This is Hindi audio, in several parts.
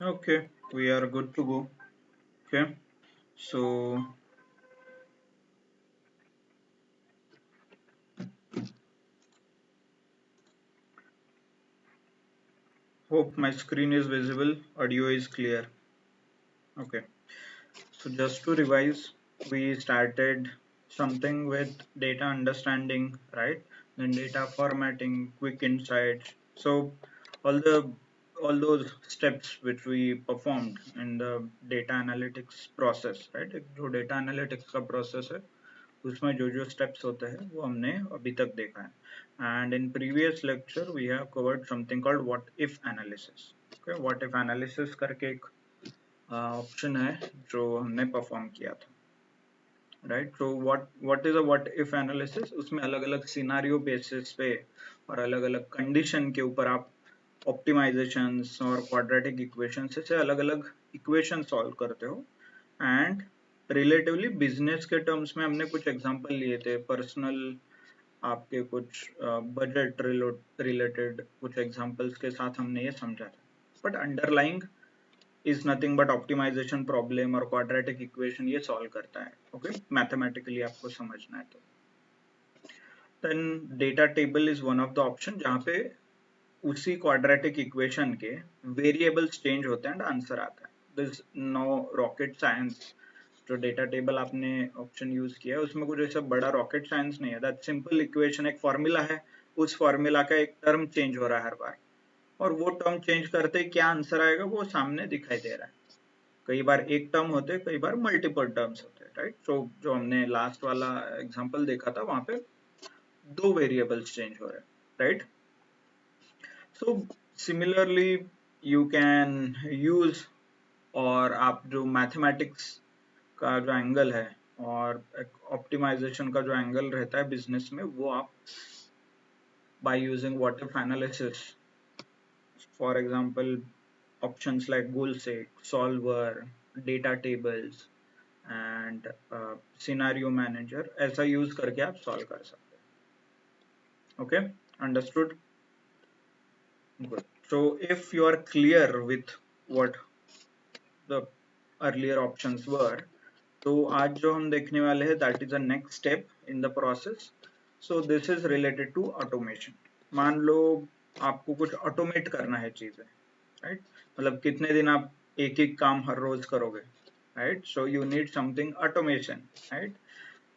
Okay, we are good to go. Okay, so hope my screen is visible, audio is clear. Okay, so just to revise, we started something with data understanding, right? Then data formatting, quick insights. So all the all those steps which we performed in the data analytics process, right? जो data analytics का process है, उसमें जो जो स्टेप्स होते हैं वो हमने अभी तक देखा है and in previous lecture we have covered something called what if analysis okay what if analysis करके एक ऑप्शन है जो हमने परफॉर्म किया था right so what is a what if analysis उसमें अलग अलग सिनारियो बेसिस पे और अलग अलग कंडीशन के ऊपर आप ऑप्टिमाइजेशंस और क्वाड्रेटिक इक्वेशंस से अलग अलग इक्वेशन सॉल्व करते हो एंड रिलेटिवली बिजनेस के टर्म्स में हमने कुछ एग्जांपल लिए थे पर्सनल आपके कुछ बजट रिलेटेड कुछ एग्जांपल्स के साथ हमने ये समझा था but underlying is nothing but optimisation problem और क्वाड्रेटिक इक्वेशन ये सॉल्व करता है ओके मैथमेटिकली आपको समझना है तो then data table is one of the option जहाँ पे उसी क्वाड्रेटिक इक्वेशन के वेरिएबल्स चेंज होते हैं एंड आंसर आता है दिस नो रॉकेट साइंस जो डेटा टेबल आपने ऑप्शन यूज किया है उसमें कुछ ऐसा बड़ा रॉकेट साइंस नहीं है दैट सिंपल इक्वेशन एक फॉर्मूला है उस फॉर्मूला का एक टर्म चेंज हो रहा है हर बार और वो टर्म चेंज करते ही क्या आंसर आएगा वो सामने दिखाई दे रहा है कई बार एक टर्म होते हैं कई बार मल्टीपल टर्म्स होते हैं राइट सो जो हमने लास्ट वाला एग्जांपल देखा था वहां पे दो वेरिएबल्स चेंज हो रहे हैं right so similarly you can use और आप जो मैथमेटिक्स का जो एंगल है और ऑप्टिमाइजेशन का जो एंगल रहता है बिजनेस में वो आप by using what if analysis for example options like goal seek solver data tables and scenario manager ऐसा यूज करके आप सॉल्व कर सकते हैं okay understood good so if you are clear with what the earlier options were तो आज जो हम देखने वाले हैं that is a next step in the process so this is related to automation मान लो आपको कुछ ऑटोमेट करना है चीजें राइट मतलब कितने दिन आप एक एक काम हर रोज करोगे right so you need something automation right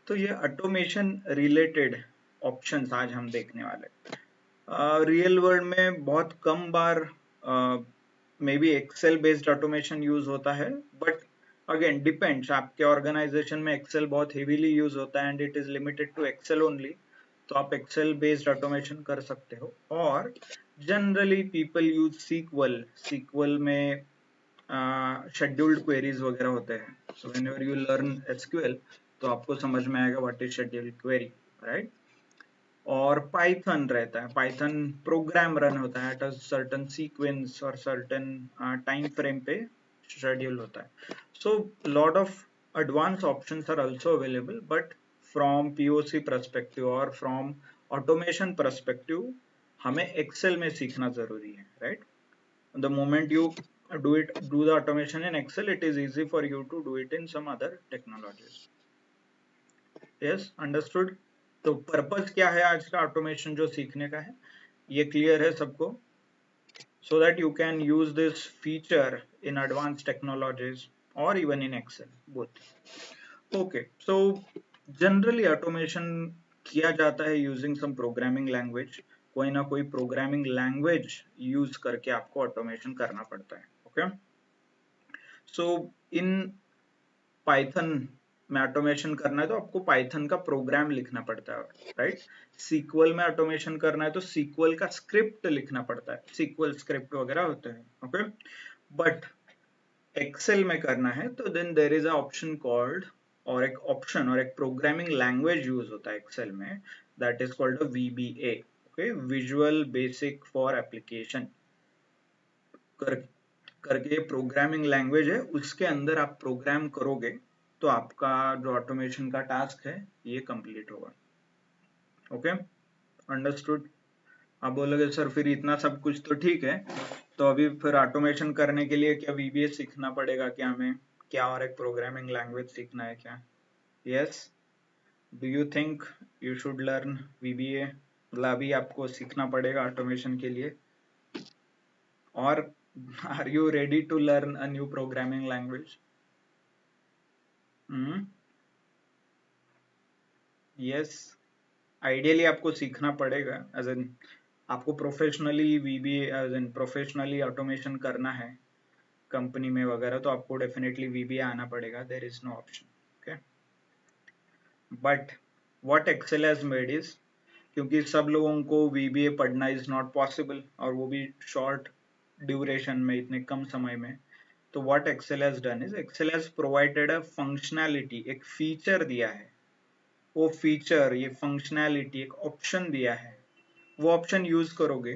तो ये ऑटोमेशन रिलेटेड ऑप्शंस आज हम देखने वाले रियल वर्ल्ड में बहुत कम बार may be excel based automation use होता है बट अगेन डिपेंड्स आपके ऑर्गेनाइजेशन में एक्सेल बहुत हेवीली यूज होता है and it is limited to excel only तो आप एक्सेल बेस्ड ऑटोमेशन कर सकते हो और generally people use SQL SQL में शेड्यूल्ड क्वेरीज वगैरह होते हैं so whenever you learn SQL तो आपको समझ में आएगा what is scheduled query right और पाइथन रहता है पाइथन प्रोग्राम रन होता है एट अ सर्टेन सीक्वेंस और सर्टेन टाइम फ्रेम पे शेड्यूल होता है so lot of advanced options are also available but from POC perspective और from automation perspective हमें Excel में सीखना जरूरी है right the moment you do the automation in Excel it is easy for you to do it in some other technologies yes understood तो पर्पस क्या है आज का ऑटोमेशन जो सीखने का है ये क्लियर है सबको so that you can use this feature in advanced technologies or even in Excel both okay so generally automation किया जाता है using some programming language कोई ना कोई प्रोग्रामिंग लैंग्वेज यूज करके आपको ऑटोमेशन करना पड़ता है ओके सो इन पाइथन में ऑटोमेशन करना है तो आपको पाइथन का प्रोग्राम लिखना पड़ता है राइट सीक्वल में ऑटोमेशन करना है तो सीक्वल का स्क्रिप्ट लिखना पड़ता है सीक्वल स्क्रिप्ट वगैरह होते हैं ओके बट एक्सेल में करना है तो then there is a option called और एक ऑप्शन और एक प्रोग्रामिंग लैंग्वेज यूज होता है एक्सेल में that is called a VBA okay visual basic for application कर करके प्रोग्रामिंग लैंग्वेज है उसके अंदर आप प्रोग्राम करोगे तो आपका जो ऑटोमेशन का टास्क है ये कंप्लीट होगा ओके अंडरस्टूड आप बोलोगे सर फिर इतना सब कुछ तो ठीक है तो अभी फिर ऑटोमेशन करने के लिए क्या VBA सीखना पड़ेगा क्या हमें, क्या और एक प्रोग्रामिंग लैंग्वेज सीखना है क्या? Yes, do you think you should learn VBA? मतलब अभी आपको सीखना पड़ेगा ऑटोमेशन के लिए, और are you ready to learn a new programming language? Yes, ideally आपको सीखना पड़ेगा, एज इन आपको professionally VBA as in professionally automation करना है कंपनी में वगैरह, तो आपको डेफिनेटली VBA आना पड़ेगा, there is no option. Okay, but what Excel has made is, क्योंकि सब लोगों को VBA पढ़ना इज नॉट पॉसिबल, और वो भी शॉर्ट ड्यूरेशन में, इतने कम समय में, तो what Excel has done is Excel has provided a functionality, एक फीचर दिया है, वो फीचर, ये फंक्शनैलिटी एक ऑप्शन दिया है, वो ऑप्शन यूज करोगे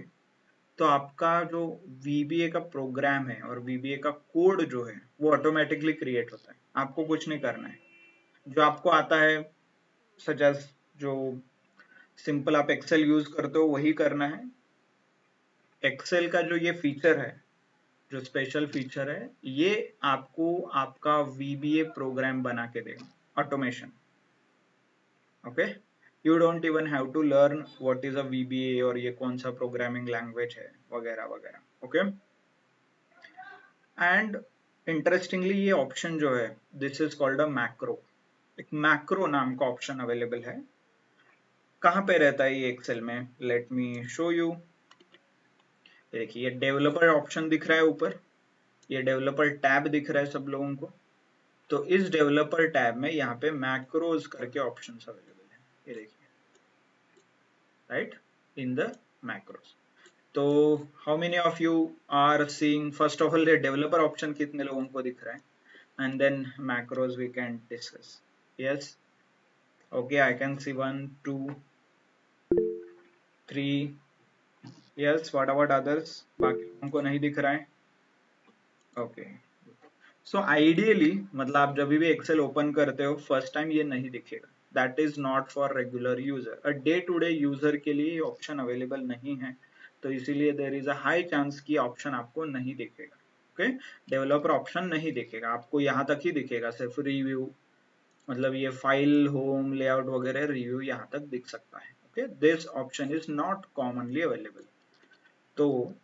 तो आपका जो VBA का प्रोग्राम है और VBA का कोड जो है वो ऑटोमेटिकली क्रिएट होता है, आपको कुछ नहीं करना है। जो आपको आता है, सच एज जो सिंपल आप एक्सेल यूज करते हो वही करना है। एक्सेल का जो ये फीचर है, जो स्पेशल फीचर है, ये आपको आपका VBA प्रोग्राम बना के देगा, automation. Okay, you don't even have to learn what is a VBA और ये कौन सा प्रोग्रामिंग लैंग्वेज है वगैरह वगैरह। ओके, एंड इंटरेस्टिंगली ये ऑप्शन जो है, this is called a macro, एक मैक्रो नाम का ऑप्शन अवेलेबल है। कहाँ पे रहता है ये एक्सेल में? Let me show you. देखिए, ये डेवलपर ऑप्शन दिख रहा है ऊपर, ये डेवलपर टैब दिख रहा है सब लोगों को। तो इस डेवलपर टैब में यहाँ पे मैक्रोज करके ऑप्शन अवेलेबल है, ये देखिए, राइट, इन द मैक्रोज। तो how many of you are seeing, first of all ये डेवलपर ऑप्शन कितने लोगों को दिख रहा है, and then macros we can discuss. Yes, okay, I can see 1 2 3. Yes, what about others? बाकी लोगों को नहीं दिख रहा है? Okay, so ideally, मतलब आप जब भी एक्सेल ओपन करते हो फर्स्ट टाइम ये नहीं दिखेगा, that is not for regular user, a day to day user के लिए ये ऑप्शन अवेलेबल नहीं है, तो इसीलिए there is a high chance की ऑप्शन आपको नहीं दिखेगा। ओके, डेवलपर ऑप्शन नहीं दिखेगा आपको, यहाँ तक ही दिखेगा, सिर्फ रिव्यू, मतलब ये फाइल, होम, लेआउट वगैरह, रिव्यू यहाँ तक दिख सकता है। Okay, this option is not commonly available. तो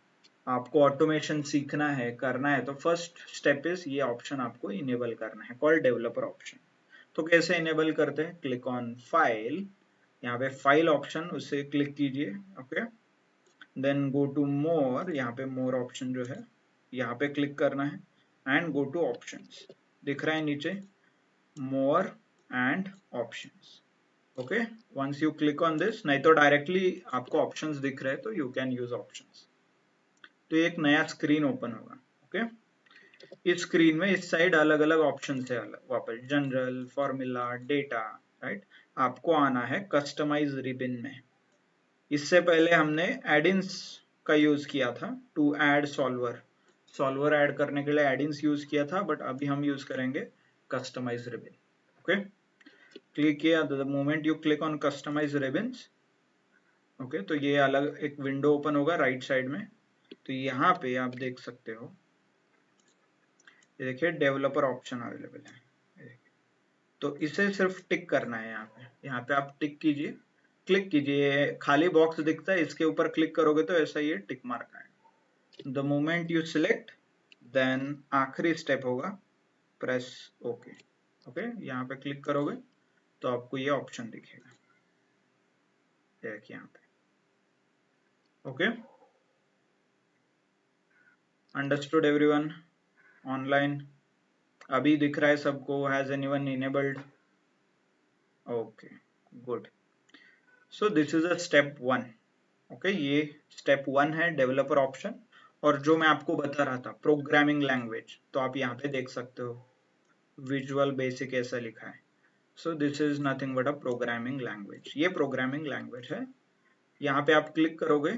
आपको ऑटोमेशन सीखना है, करना है, तो फर्स्ट स्टेप इज ये ऑप्शन आपको इनेबल करना है, कॉल्ड डेवलपर ऑप्शन। तो कैसे इनेबल करते हैं? क्लिक ऑन फाइल, यहाँ पे फाइल ऑप्शन, उसे क्लिक कीजिए। ओके, देन गो टू मोर, यहाँ पे मोर ऑप्शन जो है यहाँ पे क्लिक करना है, एंड गो टू ऑप्शंस, दिख रहा है नीचे more and options। okay, once you click on this, नहीं तो डायरेक्टली आपको ऑप्शंस दिख रहे हैं तो यू कैन यूज ऑप्शंस। तो एक नया स्क्रीन ओपन होगा। ओके, इस स्क्रीन में इस साइड अलग अलग ऑप्शन है, अलग वापस जनरल, फॉर्मूला, डेटा, राइट। आपको आना है कस्टमाइज रिबन में। इससे पहले हमने एडिन्स का यूज किया था to add solver, solver add करने के लिए एडिन्स यूज किया था, बट अभी हम यूज करेंगे कस्टमाइज रिबन। ओके, क्लिक किया, the moment you click on customize ribbons, okay, तो ये अलग एक विंडो ओपन होगा राइट साइड में। तो यहाँ पे आप देख सकते हो, ये देखिए डेवलपर ऑप्शन अवेलेबल है, तो इसे सिर्फ टिक करना है। यहाँ पे आप टिक कीजिए, क्लिक कीजिए, खाली बॉक्स दिखता है, इसके ऊपर क्लिक करोगे तो ऐसा ये टिक मार्क आएगा। The moment you select, then आखिरी स्टेप होगा प्रेस ओके। ओके, यहाँ पे क्लिक करोगे तो आपको ये ऑप्शन दिखेगा, देखिए यहाँ पे। Okay, understood everyone? ऑनलाइन अभी दिख रहा है सबको? Has anyone enabled? Okay, good. So this is a step 1। Okay, ये स्टेप 1 है, डेवलपर ऑप्शन। और जो मैं आपको बता रहा था प्रोग्रामिंग लैंग्वेज, तो आप यहाँ पे देख सकते हो विजुअल बेसिक ऐसा लिखा है। So this is nothing but a programming language, ये प्रोग्रामिंग लैंग्वेज है। यहाँ पे आप क्लिक करोगे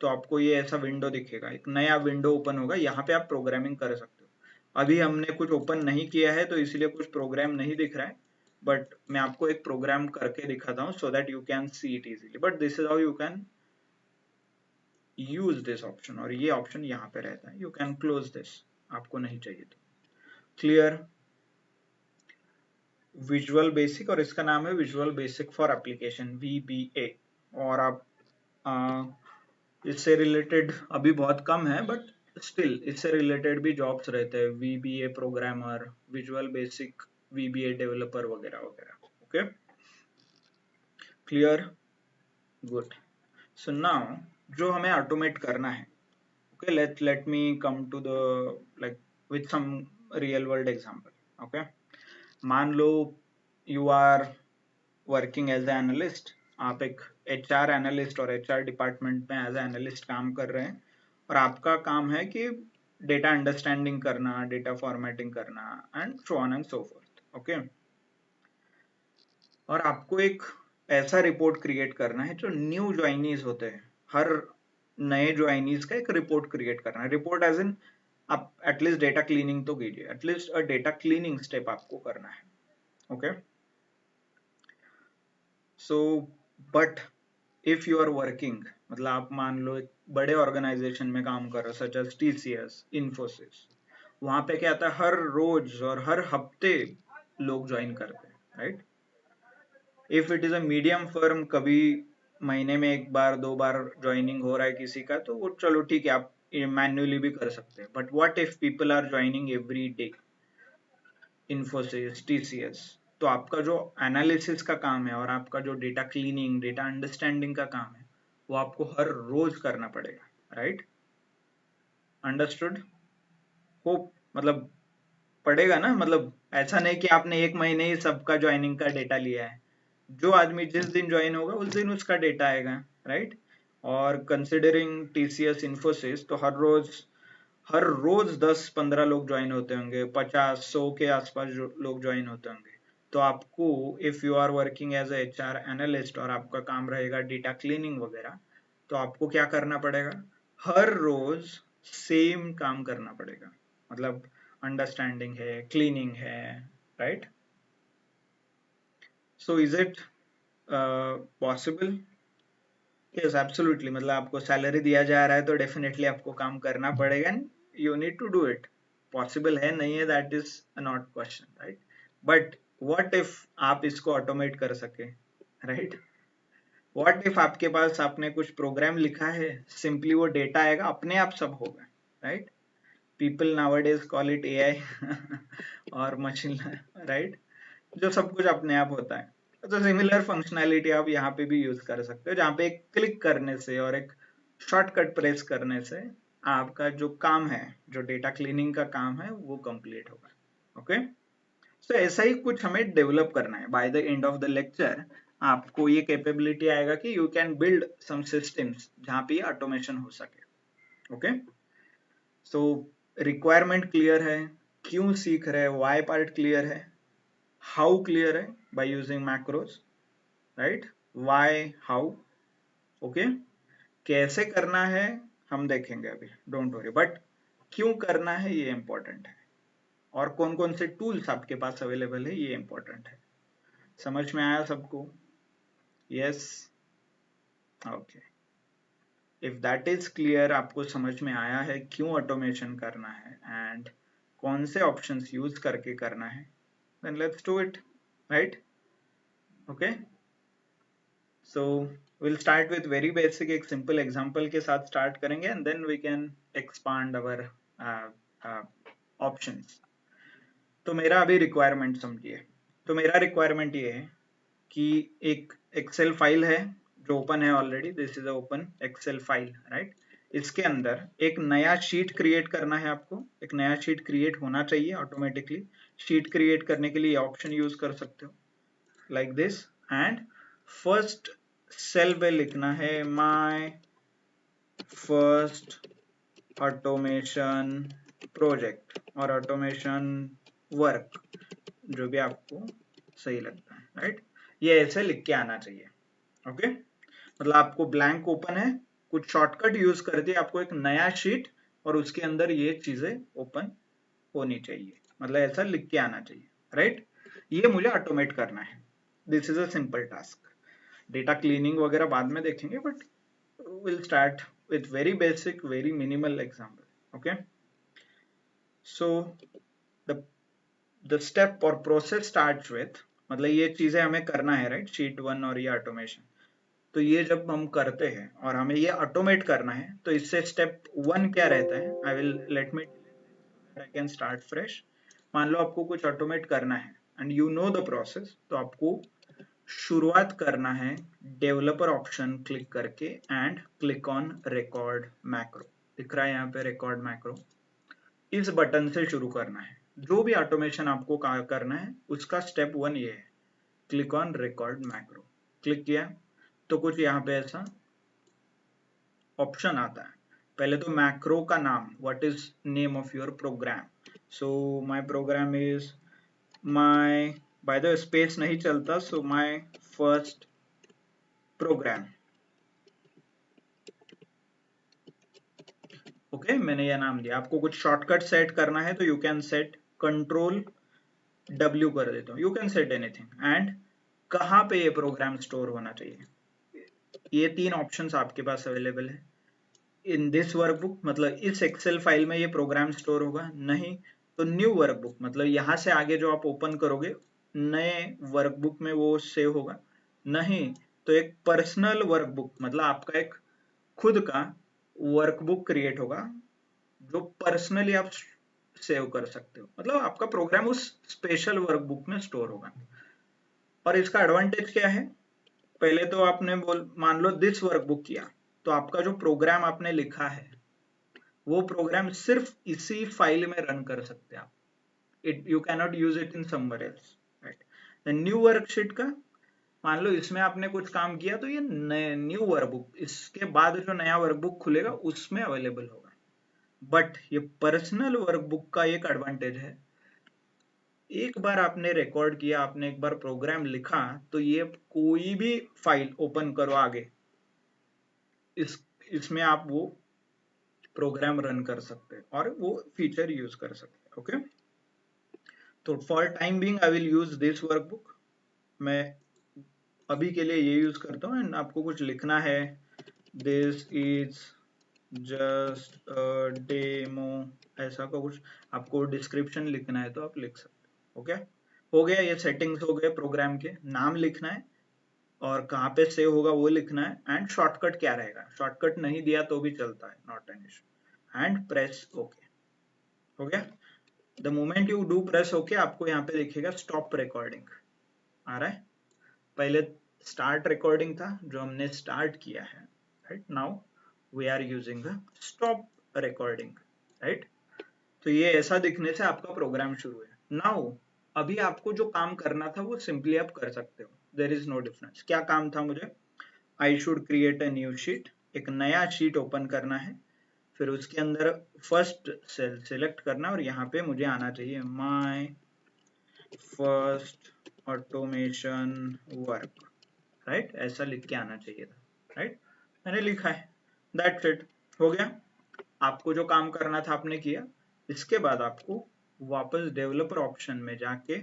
तो आपको ये ऐसा विंडो दिखेगा, एक नया विंडो ओपन होगा, यहाँ पे आप प्रोग्रामिंग कर सकते हो। अभी हमने कुछ ओपन नहीं किया है तो इसलिए कुछ प्रोग्राम नहीं दिख रहा है, बट मैं आपको एक प्रोग्राम करके दिखाता हूँ so that you can see it easily. But this is how you can use this option, और ये ऑप्शन यहाँ पे रहता है, यू कैन क्लोज दिस, आपको नहीं चाहिए तो। क्लियर? विजुअल बेसिक, और इसका नाम है visual basic for application, VBA। और आप इससे रिलेटेड अभी बहुत कम है, बट स्टिल इससे रिलेटेड भी जॉब्स रहते हैं, VBA programmer, visual basic, VBA developer वगैरह वगैरह। Okay, clear? Good. So now जो हमें ऑटोमेट करना है, okay, let me come to the, like, with some real world example. Okay, मान लो you are working as an analyst, आप एक HR एनालिस्ट और HR डिपार्टमेंट में एज एनालिस्ट काम कर रहे हैं, और आपका काम है कि डेटा अंडरस्टैंडिंग करना, डेटा फॉर्मेटिंग करना, and so on and so fourth. Okay, और आपको एक ऐसा रिपोर्ट क्रिएट करना है जो न्यू ज्वाइनीज होते हैं, हर नए ज्वाइनीज का एक रिपोर्ट क्रिएट करना है। रिपोर्ट एज इन आप एटलीस्ट डेटा क्लीनिंग तो कीजिए, at least a data cleaning step आपको करना है। Okay, so but if you are working, मतलब आप मान लो एक बड़े ऑर्गेनाइजेशन में काम कर रहे हो, सच एज TCS, इन्फोसिस, वहां पे क्या आता है, हर रोज और हर हफ्ते लोग ज्वाइन करते हैं, right? If it is a medium firm, कभी महीने में एक बार दो बार ज्वाइनिंग हो रहा है किसी का, तो वो चलो ठीक है, आप मैन्युअली भी कर सकते हैं। But what if people are joining every day, Infosys, TCS, तो आपका जो एनालिसिस का काम है और आपका जो डेटा क्लीनिंग, डेटा अंडरस्टैंडिंग का काम है, वो आपको हर रोज करना पड़ेगा, राइट? अंडरस्टूड? होप, मतलब पड़ेगा ना, मतलब ऐसा नहीं कि आपने एक महीने ही सबका ज्वाइनिंग का डेटा लिया है, जो आदमी जिस दिन ज्वाइन होगा उस दिन उसका डेटा आएगा, राइट? और कंसिडरिंग TCS, इन्फोसिस, तो हर रोज 10-15 लोग ज्वाइन होते होंगे, 50-100 के आसपास लोग ज्वाइन होते होंगे। तो आपको, if you are working as a HR analyst और आपका काम रहेगा डेटा क्लीनिंग वगैरह, तो आपको क्या करना पड़ेगा, हर रोज सेम काम करना पड़ेगा, मतलब अंडरस्टैंडिंग है, क्लीनिंग है, राइट? So is it possible? Yes, absolutely, मतलब आपको सैलरी दिया जा रहा है तो डेफिनेटली आपको काम करना पड़ेगा, and you need to do it. Possible है नहीं है, that is not question, right? But what if आप इसको ऑटोमेट कर सके, राइट? व्हाट इफ आपके पास, आपने कुछ प्रोग्राम लिखा है, सिंपली वो डेटा आएगा, अपने आप सब होगा, right? People nowadays call it AI और मशीन, राइट? जो सब कुछ अपने आप होता है। तो सिमिलर फंक्शनैलिटी आप यहाँ पे भी यूज कर सकते हो, जहाँ पे एक क्लिक करने से और एक शॉर्टकट प्रेस करने से आपका जो काम है, जो डेटा क्लीनिंग का काम है, वो कंप्लीट होगा। ओके, सो ऐसा ही कुछ हमें डेवलप करना है। By the end of the lecture आपको ये कैपेबिलिटी आएगा कि you can build some systems जहाँ पे ऑटोमेशन हो सके। ओके, सो रिक्वायरमेंट क्लियर है, क्यों सीख रहे हैं, वाई पार्ट क्लियर है, हाउ क्लियर है, by using macros, right? Why, how, okay. कैसे करना है हम देखेंगे अभी, डोंट वरी, बट क्यों करना है ये इंपॉर्टेंट है, और कौन कौन से टूल्स आपके पास अवेलेबल है ये इंपॉर्टेंट है। समझ में आया सबको? Yes, okay. If that is clear, आपको समझ में आया है क्यों ऑटोमेशन करना है एंड कौन से ऑप्शंस यूज करके करना है, then let's do it, right? Okay, so we'll start with very basic, एक simple example के साथ start करेंगे, and then we can expand our options। तो मेरा अभी requirement समझिए। तो मेरा requirement ये है कि एक Excel फाइल है जो ओपन है already, this is open Excel file, right? इसके अंदर एक नया शीट क्रिएट करना है आपको, एक नया शीट क्रिएट होना चाहिए ऑटोमेटिकली। शीट क्रिएट करने के लिए ऑप्शन यूज कर सकते हो, like this, and first cell पे लिखना है माय फर्स्ट ऑटोमेशन प्रोजेक्ट और ऑटोमेशन वर्क, जो भी आपको सही लगता है, राइट? ये ऐसे लिख के आना चाहिए। ओके, मतलब आपको ब्लैंक ओपन है, कुछ शॉर्टकट यूज कर दिए, आपको एक नया शीट और उसके अंदर ये चीजें ओपन होनी चाहिए, मतलब ऐसा लिख के आना चाहिए, राइट? ये मुझे ऑटोमेट करना है। This is a simple task. Data cleaning वगैरह बाद में देखेंगे, but will start with very basic, very minimal example. Okay, so the step or process starts with, मतलब ये चीजें हमें करना है, राइट, शीट 1 और ये ऑटोमेशन। तो ये जब हम करते हैं और हमें ये ऑटोमेट करना है, तो इससे स्टेप 1 क्या रहता है, I will let me I can start fresh. मान लो आपको कुछ ऑटोमेट करना है and you know the process, तो आपको शुरुआत करना है डेवलपर ऑप्शन क्लिक करके and click on record macro. दिख रहा है यहाँ पे रिकॉर्ड मैक्रो, इस बटन से शुरू करना है। जो भी ऑटोमेशन आपको करना है उसका स्टेप 1 ये है, click on record macro. Click किया तो कुछ यहाँ पे ऐसा ऑप्शन आता है। पहले तो मैक्रो का नाम, what is name of your program. So my program is my, by the space नहीं चलता, so my first program. Okay, मैंने यह नाम दिया। आपको कुछ शॉर्टकट सेट करना है तो you can set control W कर देता हूँ, you can set anything. And कहाँ पे ये प्रोग्राम स्टोर होना चाहिए, ये 3 ऑप्शंस आपके पास अवेलेबल है। इन दिस वर्कबुक, मतलब इस एक्सेल फाइल में ये प्रोग्राम स्टोर होगा, नहीं तो न्यू वर्कबुक, मतलब यहाँ से आगे जो आप ओपन करोगे नए वर्कबुक में वो सेव होगा, नहीं तो एक पर्सनल वर्कबुक, मतलब आपका एक खुद का वर्कबुक क्रिएट होगा जो पर्सनली आप सेव कर सकते हो, मतलब आपका प्रोग्राम उस स्पेशल वर्कबुक में स्टोर होगा। और इसका एडवांटेज क्या है, पहले तो आपने मान लो दिस वर्कबुक किया, तो आपका जो प्रोग्राम आपने लिखा है वो प्रोग्राम सिर्फ इसी फाइल में रन कर सकते हैं आप। It you can not use it in somewhere else, right. The new worksheet का, मान लो इसमें आपने कुछ काम किया तो ये न्यू वर्कबुक, इसके बाद जो नया वर्कबुक खुलेगा उसमें अवेलेबल होगा। बट ये पर्सनल वर्कबुक का एक एडवांटेज है, एक बार आपने रिकॉर्ड किया, आपने एक बार प्रोग्राम लिखा, तो ये कोई भी फाइल ओपन करो आगे, इसमें आप वो प्रोग्राम रन कर सकते हैं और वो फीचर यूज कर सकते हैं। ओके, तो for time being I will use this workbook, मैं अभी के लिए ये यूज करता हूँ। एंड आपको कुछ लिखना है, दिस इज जस्ट डेमो, ऐसा का कुछ आपको डिस्क्रिप्शन लिखना है तो आप लिख सकते हो। ओके, हो गया, ये सेटिंग्स हो गए। प्रोग्राम के नाम लिखना है और कहाँ पे सेव होगा वो लिखना है। एंड शॉर्टकट क्या रहेगा, शॉर्टकट नहीं दिया तो भी चलता है, not an issue. And press okay, हो गया। The moment you do press okay, आपको यहाँ पे दिखेगा स्टॉप रिकॉर्डिंग आ रहा है। पहले स्टार्ट रिकॉर्डिंग था जो हमने स्टार्ट किया है, right. Now we are using the stop recording, right. तो ये ऐसा दिखने से आपका प्रोग्राम शुरू है। नाउ अभी आपको जो काम करना था वो सिंपली आप कर सकते हो, देर इज नो डिफरेंस। क्या काम था मुझे, I should create a new sheet, एक नया शीट ओपन करना है, फिर उसके अंदर फर्स्ट सेल सिलेक्ट करना और यहाँ पे मुझे आना चाहिए my first automation work, right, ऐसा लिख के आना चाहिए था, राइट। मैंने लिखा है, दैट्स इट, हो गया। आपको जो काम करना था आपने किया। इसके बाद आपको वापस डेवलपर ऑप्शन में जाके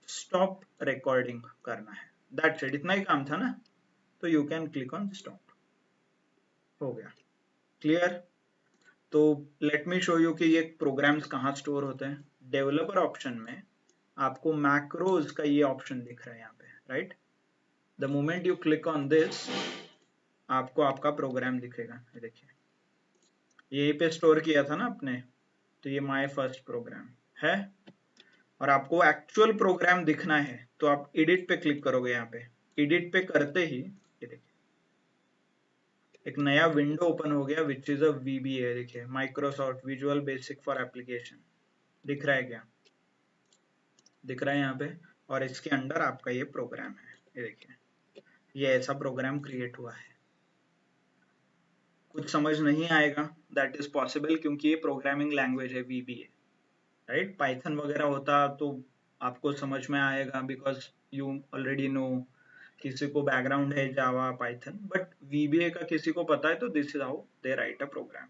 स्टॉप रिकॉर्डिंग करना है, दैट्स इट, इतना ही काम था ना। तो you can click on stop, हो गया, क्लियर। तो लेट मी शो यू कि ये प्रोग्राम्स कहाँ स्टोर होते हैं। डेवलपर ऑप्शन में आपको मैक्रोज का ये ऑप्शन दिख रहा है यहाँ पे, right. The moment you click on this, आपको आपका प्रोग्राम दिखेगा, ये देखिए, यहीं पे स्टोर किया था ना आपने, तो ये माय फर्स्ट प्रोग्राम है। और आपको एक्चुअल प्रोग्राम दिखना है तो आप एडिट पे क्लिक करोगे। यहाँ पे एडिट पे करते ही ये देखिए एक नया विंडो ओपन हो गया, विच इज अ VBA, देखिए Microsoft visual basic for application, दिख रहा है क्या, दिख रहा है यहाँ पे। और इसके अंदर आपका ये प्रोग्राम है, ये देखिए, ये ऐसा प्रोग्राम क्रिएट हुआ है। कुछ समझ नहीं आएगा, दैट इज पॉसिबल, क्योंकि ये प्रोग्रामिंग लैंग्वेज है VBA, राइट। पाइथन वगैरह होता तो आपको समझ में आएगा, बिकॉज यू ऑलरेडी नो, किसी को बैकग्राउंड है जावा पाइथन, बट VBA का किसी को पता है तो this is how they write a program.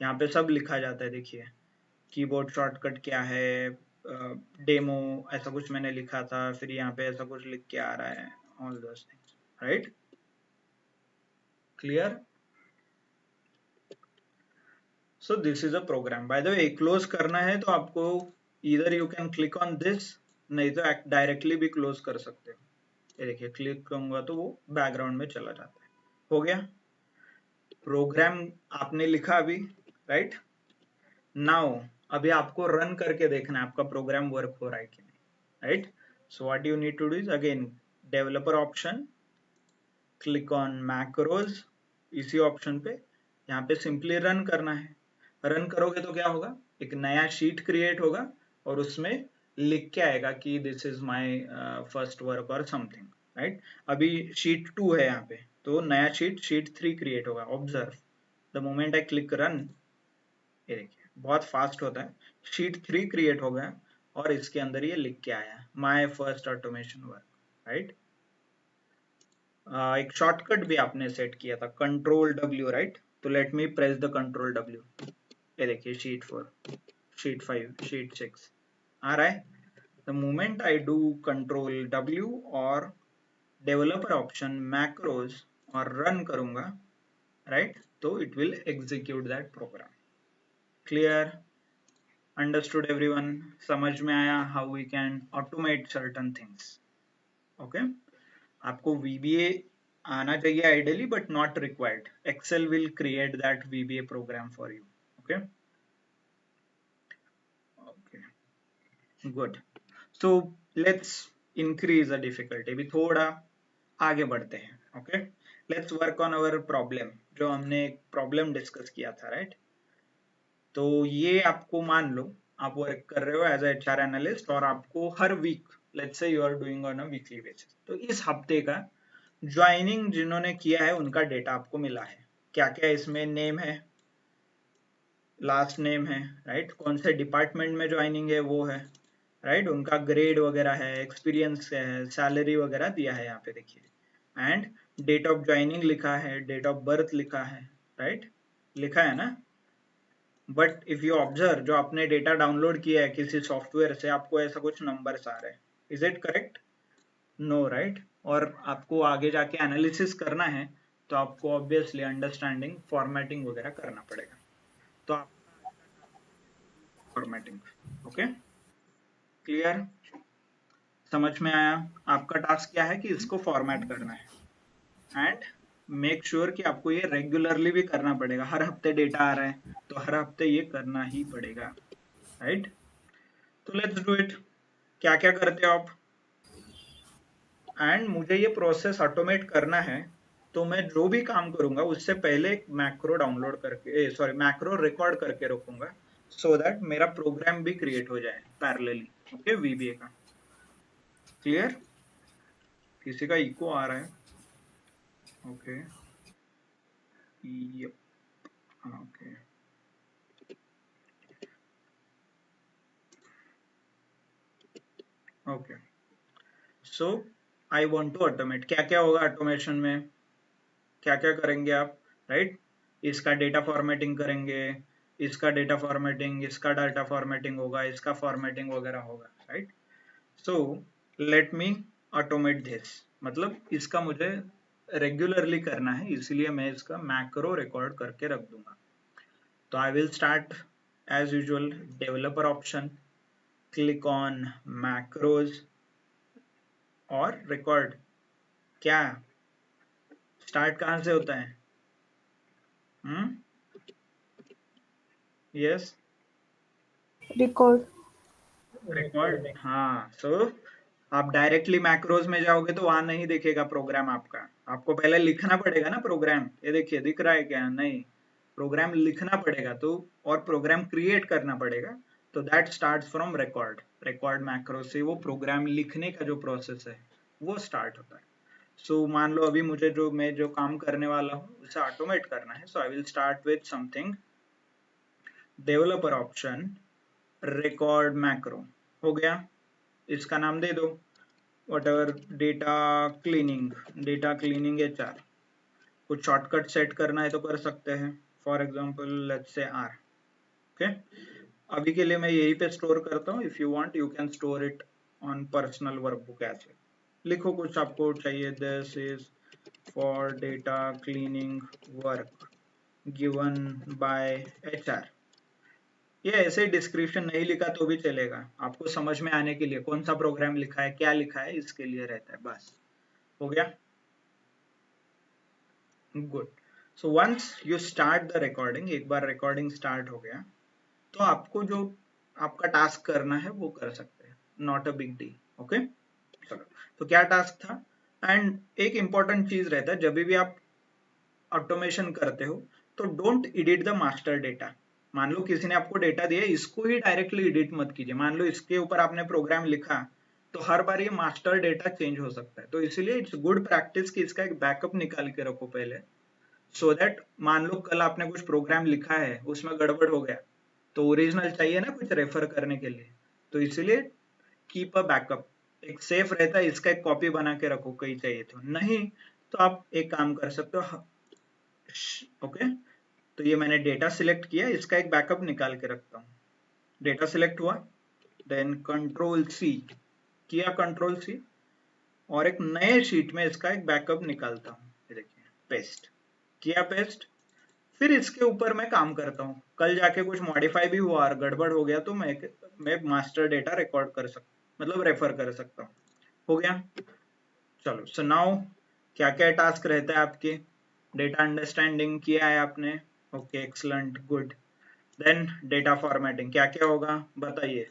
यहाँ पे सब लिखा जाता है, देखिए कीबोर्ड शॉर्टकट क्या है, डेमो ऐसा कुछ मैंने लिखा था, फिर यहाँ पे ऐसा कुछ लिख के आ रहा है, all those things, right, clear. So this is a program. By the way close करना है तो आपको इधर you can click on this, नहीं तो डायरेक्टली भी क्लोज कर सकते हो। ये देखिए क्लिक करूंगा तो वो बैकग्राउंड में चला जाता है। हो गया प्रोग्राम आपने लिखा अभी, राइट। नाउ अभी आपको रन करके देखना है आपका प्रोग्राम वर्क हो रहा है कि नहीं, right. So what you need to do is again developer option, click on macros, इसी ऑप्शन पे यहाँ पे सिंपली रन करना है। रन करोगे तो क्या होगा, एक नया शीट क्रिएट होगा और उसमें लिख के आएगा कि this is my first work और समथिंग, राइट। अभी शीट 2 है यहाँ पे, तो नया शीट 3 क्रिएट होगा। Observe the moment I click run, ये देखिए बहुत फास्ट होता है। शीट 3 क्रिएट हो गया और इसके अंदर ये लिख के आया my first automation work, right. एक शॉर्टकट भी आपने सेट किया था कंट्रोल डब्ल्यू, राइट। तो late me press the control W, ये देखिए शीट 4, शीट 5, शीट 6 आ रहा है। The moment I do control W और डेवलपर ऑप्शन मैक्रोज और रन करूंगा, राइट, तो it will execute that program. Clear, understood everyone, समझ में आया how we can automate certain things. Okay, आपको VBA आना चाहिए ideally but not required. Excel will create that VBA program for you. Okay okay good. So let's increase the difficulty, भी थोड़ा आगे बढ़ते हैं। Okay, let's work on our problem, जो हमने एक प्रॉब्लम डिस्कस किया था, राइट। तो ये आपको मान लो आप वर्क कर रहे हो एज ए HR एनालिस्ट और आपको हर week, let's say you are doing on a weekly basis, तो इस हफ्ते का ज्वाइनिंग जिन्होंने किया है उनका डेटा आपको मिला है। क्या क्या इसमें नेम है, लास्ट नेम है, राइट, कौन से डिपार्टमेंट में ज्वाइनिंग है वो है, राइट, उनका ग्रेड वगैरह है, एक्सपीरियंस है, सैलरी वगैरह दिया है यहाँ पे देखिए, एंड डेट ऑफ ज्वाइनिंग लिखा है, डेट ऑफ बर्थ लिखा है, राइट, लिखा है ना। बट इफ यू ऑब्जर्व, जो आपने डेटा डाउनलोड किया है किसी सॉफ्टवेयर से, आपको ऐसा कुछ नंबर्स आ रहे हैं। Is it correct? No, right. और आपको आगे जाके एनालिसिस करना है तो आपको ऑब्वियसली अंडरस्टैंडिंग फॉर्मेटिंग वगैरह करना पड़ेगा। तो आप फॉर्मेटिंग, ओके, क्लियर, समझ में आया। आपका टास्क क्या है कि इसको फॉर्मेट करना है एंड मेक श्योर कि आपको ये रेगुलरली भी करना पड़ेगा। हर हफ्ते डेटा आ रहा है तो हर हफ्ते ये करना ही पड़ेगा, राइट। तो लेट्स डू इट। क्या क्या करते हो आप, एंड मुझे ये प्रोसेस ऑटोमेट करना है तो मैं जो भी काम करूंगा उससे पहले एक मैक्रो डाउनलोड करके, सॉरी, मैक्रो रिकॉर्ड करके रखूंगा सो दैट मेरा प्रोग्राम भी क्रिएट हो जाए पैरेलली। ओके, VBA का क्लियर। किसी का इको आ रहा है? Okay, okay, okay. So I want to automate. क्या क्या होगा ऑटोमेशन में, क्या क्या करेंगे आप, राइट। इसका डेटा फॉर्मेटिंग करेंगे, इसका डेटा फॉर्मेटिंग, इसका डाटा फॉर्मेटिंग होगा, इसका फॉर्मेटिंग वगैरह होगा, right. So let me automate this, मतलब इसका मुझे रेगुलरली करना है, इसलिए मैं इसका मैक्रो रिकॉर्ड करके रख दूंगा। तो I will start as usual, developer option, click on macros और रिकॉर्ड। क्या स्टार्ट कहाँ से होता है? Yes, record. रिकॉर्ड, हाँ। सो आप डायरेक्टली मैक्रोज में जाओगे तो वहां नहीं दिखेगा प्रोग्राम आपका, आपको पहले लिखना पड़ेगा ना प्रोग्राम। ये देखिए दिख रहा है क्या? नहीं, प्रोग्राम लिखना पड़ेगा तो, और प्रोग्राम क्रिएट करना पड़ेगा। तो that starts from record, record macro से वो प्रोग्राम लिखने का जो प्रोसेस है वो स्टार्ट होता है। सो मान लो अभी मुझे जो काम करने वाला हूँ उसे ऑटोमेट करना है। So I will start with something, developer option, record macro, हो गया। इसका नाम दे दो whatever, data cleaning, data cleaning HR। कुछ शॉर्टकट सेट करना है तो कर सकते हैं, for example let's say R। Okay, अभी के लिए मैं यही पे स्टोर करता हूँ। If you want you can store it on personal workbook ऐसे। लिखो कुछ आपको चाहिए, this is for data cleaning work given by HR, ये ऐसे डिस्क्रिप्शन नहीं लिखा तो भी चलेगा, आपको समझ में आने के लिए कौन सा प्रोग्राम लिखा है, क्या लिखा है, इसके लिए रहता है बस। हो गया, good. So once you start the recording, एक बार रिकॉर्डिंग स्टार्ट हो गया तो आपको जो आपका टास्क करना है वो कर सकते हैं, not a big deal. Okay, चलो, तो क्या टास्क था। एंड एक इंपॉर्टेंट चीज रहता है, जब भी आप ऑटोमेशन करते हो तो don't edit the master data. मान लो किसी ने आपको डेटा दिया, इसको ही डायरेक्टली एडिट मत कीजिए। मान लो इसके ऊपर आपने प्रोग्राम लिखा तो हर बार ये मास्टर डेटा चेंज हो सकता है, तो इसीलिए इट्स गुड प्रैक्टिस कि इसका एक बैकअप निकाल के रखो पहले, सो दैट मान लो कल आपने कुछ प्रोग्राम लिखा है उसमें गड़बड़ हो गया तो ओरिजिनल चाहिए ना कुछ रेफर करने के लिए, तो इसीलिए कीप अ बैकअप, एक सेफ रहता है, इसका एक कॉपी बना के रखो कहीं चाहिए तो। नहीं तो आप एक काम कर सकते हो, ओके, तो ये मैंने डेटा सिलेक्ट किया, इसका एक बैकअप निकाल के रखता हूँ। डेटा सिलेक्ट हुआ, देन कंट्रोल सी किया, कंट्रोल सी, और एक नए शीट में इसका एक बैकअप निकालता हूँ। ये देखिए, पेस्ट किया, पेस्ट। फिर इसके ऊपर मैं काम करता हूँ, कल जाके कुछ मॉडिफाई भी हुआ और गड़बड़ हो गया तो मैं मास्टर डेटा रिकॉर्ड कर सकता, मतलब रेफर कर सकता हूँ। हो गया, चलो। सो नाउ क्या क्या टास्क रहता है आपके, डेटा अंडरस्टैंडिंग किया है आपने, okay, excellent, good. Then data formatting, क्या क्या होगा बताइए,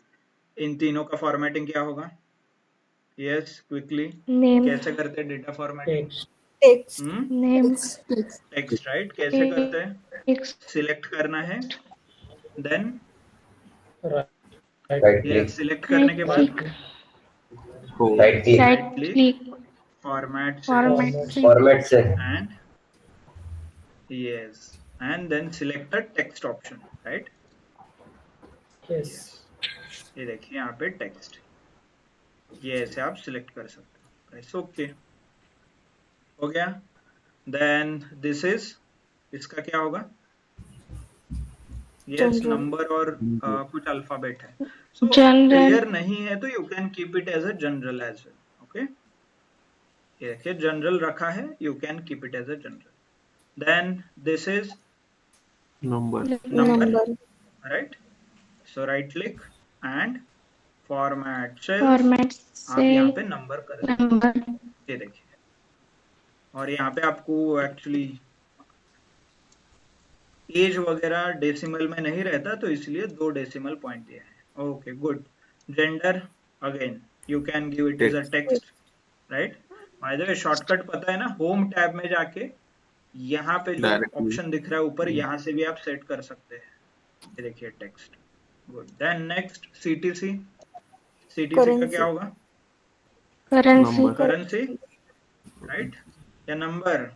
इन तीनों का फॉर्मेटिंग क्या होगा। यस, क्विकली, Name, कैसे करते हैं data formatting. text, text, name, text, right, कैसे करते हैं, text, सिलेक्ट करना है, then right, right click, yes, select करने right के बाद click, right click, right right click, click, format cells, format format, cell, format cell, and yes, and then select the text option, right? yes, Yes, ये देखिए यहाँ पे टेक्स्ट, ये ऐसे आप सिलेक्ट कर सकते हो, प्रेस ओके, हो गया। देन दिस इज, इसका क्या होगा, यस, general, नंबर और कुछ अल्फाबेट है। सो general, क्लियर नहीं है तो you can keep it as a general as well, okay. ये देखिए जनरल रखा है, you can keep it as a general. Then this is number, number, number, right, so right click and format cells, format आप यहाँ cell, पे नंबर कर सकते number, हो, ये देखिए। और यहाँ पे आपको एक्चुअली एज वगैरह डेसिमल में नहीं रहता तो इसलिए 2 डेसिमल पॉइंट दिया है, okay, good. Gender, again you can give it is a text, text, right. Bye the way shortcut पता है ना, होम टैब में जाके यहाँ पे जो directly, ऑप्शन दिख रहा है ऊपर, यहाँ से भी आप सेट कर सकते हैं, ये देखिए text, good. Then next CTC, CTC का क्या currency, होगा, currency, number, करेंसी, राइट, या नंबर,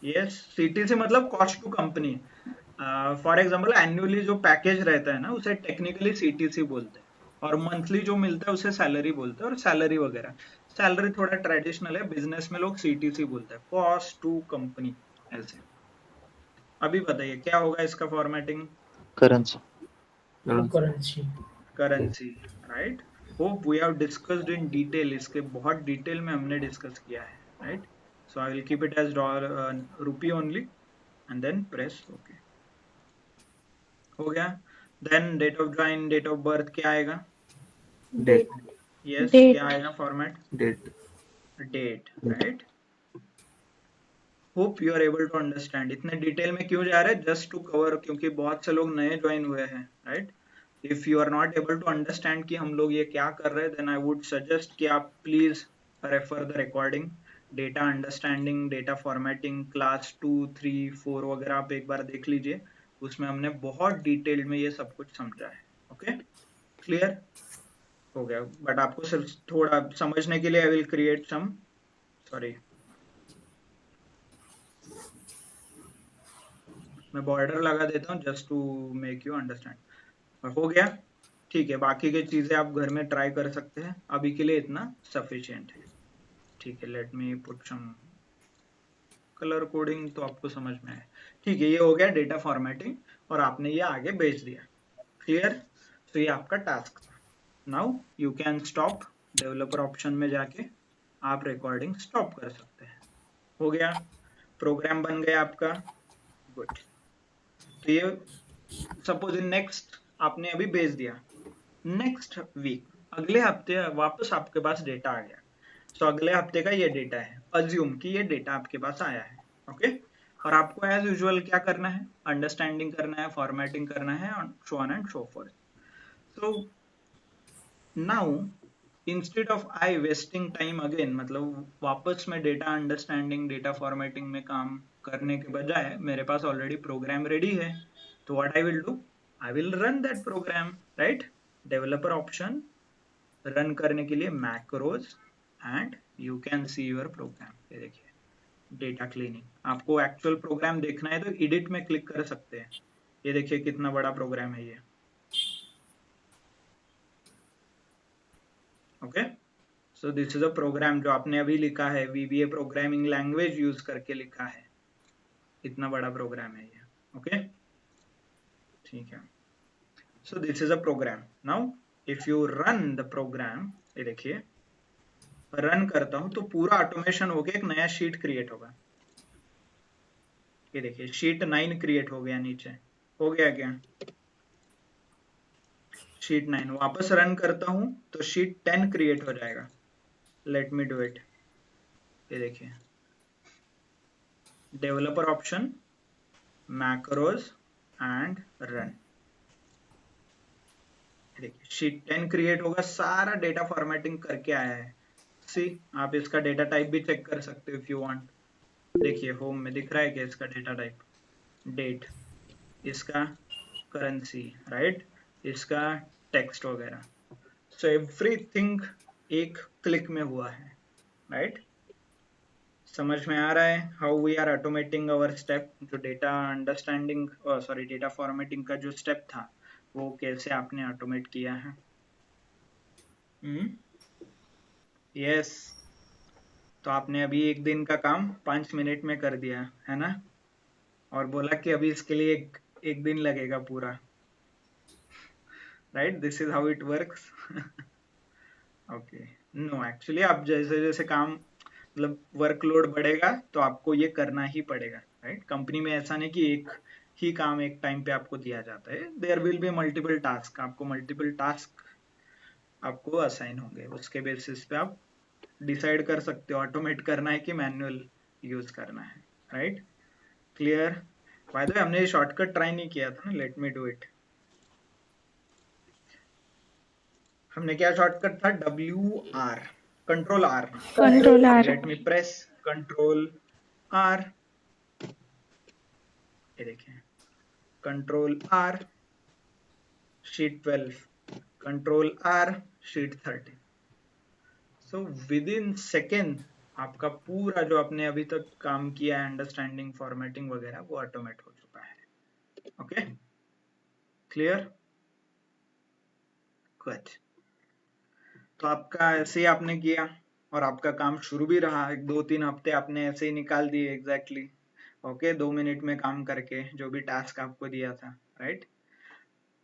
यस, सीटीसी मतलब cost to company. For example annually जो पैकेज रहता है ना उसे टेक्निकली सीटीसी बोलते हैं, और मंथली जो मिलता है उसे सैलरी बोलते हैं, और सैलरी वगैरह, सैलरी थोड़ा ट्रेडिशनल है, बिजनेस में लोग सीटीसी बोलते हैं, कॉस्ट टू कंपनी ऐसे। अभी बताइए क्या होगा इसका formatting, currency, currency, currency, right. Hope we have discussed in detail, इसके बहुत डिटेल में हमने डिस्कस किया है, राइट। So I will keep it as rupee only and then press okay, हो गया। Then date of join, date of birth क्या आएगा, date, यस, क्या date, आएगा format, date, date, right. Hope you are able to understand. इतने डिटेल में क्यों जा रहे हैं, जस्ट टू कवर, क्योंकि बहुत से लोग नए ज्वाइन हुए हैं, right. If you are not able to understand कि हम लोग ये क्या कर रहे हैं, देन आई वुड सजेस्ट कि आप please refer the recording, data understanding, data formatting, class 2, 3, 4 वगैरह आप एक बार देख लीजिए, उसमें हमने बहुत डिटेल में ये सब कुछ समझा है, ओके, क्लियर हो गया। बट आपको सिर्फ थोड़ा समझने के लिए I will create some, sorry, मैं बॉर्डर लगा देता हूँ just to make you understand. हो गया, ठीक है, बाकी की चीजें आप घर में ट्राई कर सकते हैं, अभी के लिए इतना सफिशिएंट है, ठीक है। Let me put some colour coding तो आपको समझ में आए, ठीक है। ये हो गया डेटा फॉर्मेटिंग और आपने ये आगे भेज दिया, क्लियर। तो ये आपका टास्क था। Now you can stop, developer option में जाके आप रिकॉर्डिंग स्टॉप कर सकते हैं, हो गया, प्रोग्राम बन गया आपका, गुड। तो ये सपोज इन नेक्स्ट आपने अभी भेज दिया, नेक्स्ट वीक अगले हफ्ते वापस आपके पास डेटा आ गया, तो अगले हफ्ते का ये डेटा है, अज्यूम कि ये डेटा आपके पास आया है, ओके। और आपको एज यूजुअल क्या करना है, अंडरस्टैंडिंग करना है, फॉर्मेटिंग करना है, so on and so forth. So now instead of I wasting time again, मतलब वापस में डेटा अंडरस्टैंडिंग, डेटा फॉर्मेटिंग में काम करने के बजाय मेरे पास ऑलरेडी प्रोग्राम रेडी है, तो what I will do, I will run that program, right. Developer option, run करने के लिए macros, and you can see your program. ये देखिए डेटा क्लीनिंग। आपको एक्चुअल प्रोग्राम देखना है तो एडिट में क्लिक कर सकते हैं। ये देखिए कितना बड़ा प्रोग्राम है ये, ओके। So this is a program जो आपने अभी लिखा है, VBA प्रोग्रामिंग लैंग्वेज यूज करके लिखा है, इतना बड़ा प्रोग्राम है ये, ओके, ठीक है। So this is a program. Now if you run the program, ये देखिए रन करता हूं तो पूरा ऑटोमेशन हो गया, एक नया शीट क्रिएट होगा। ये देखिए शीट 9 क्रिएट हो गया, नीचे हो गया क्या, शीट 9। वापस रन करता हूं तो शीट 10 क्रिएट हो जाएगा। Let me do it. ये देखिए developer option, macros and run. देखिए शीट 10 क्रिएट होगा, सारा डेटा फॉर्मेटिंग करके आया है। सी आप इसका डेटा टाइप भी चेक कर सकते हो इफ यू वांट। देखिए होम में दिख रहा है कि इसका डेटा टाइप डेट, इसका करेंसी, राइट, इसका टेक्स्ट वगैरह। सो एवरीथिंग एक क्लिक में हुआ है, राइट। समझ में आ रहा है how we are automating our step. जो data understanding sorry data formatting का जो स्टेप था वो कैसे आपने ऑटोमेट किया है। यस तो आपने अभी एक दिन का काम 5 मिनट में कर दिया है ना, और बोला कि अभी इसके लिए एक दिन लगेगा पूरा, right. This is how it works. Okay no actually आप जैसे जैसे काम मतलब वर्कलोड बढ़ेगा तो आपको ये करना ही पड़ेगा, राइट। कंपनी में ऐसा नहीं कि एक ही काम एक टाइम पे आपको दिया जाता है, there will be multiple task, आपको मल्टीपल टास्क आपको असाइन होंगे, उसके बेसिस पे आप डिसाइड कर सकते हो ऑटोमेट करना है कि मैनुअल यूज करना है, राइट। क्लियर। बाय द वे हमने ये शॉर्टकट ट्राई नहीं किया था ना, लेट मी डू इट। हमने क्या शॉर्टकट था, WR, control R, control R, let me press control R। ये देखिए control R sheet 12, control R sheet 13। So within second आपका पूरा जो आपने अभी तक काम किया है अंडरस्टैंडिंग फॉर्मेटिंग वगैरह वो ऑटोमेट हो चुका है, ओके। Clear, good. तो आपका ऐसे ही आपने किया और आपका काम शुरू भी रहा, 2-3 हफ्ते आपने ऐसे ही निकाल दिए एग्जैक्टली, ओके, 2 मिनट में काम करके जो भी टास्क आपको दिया था, राइट।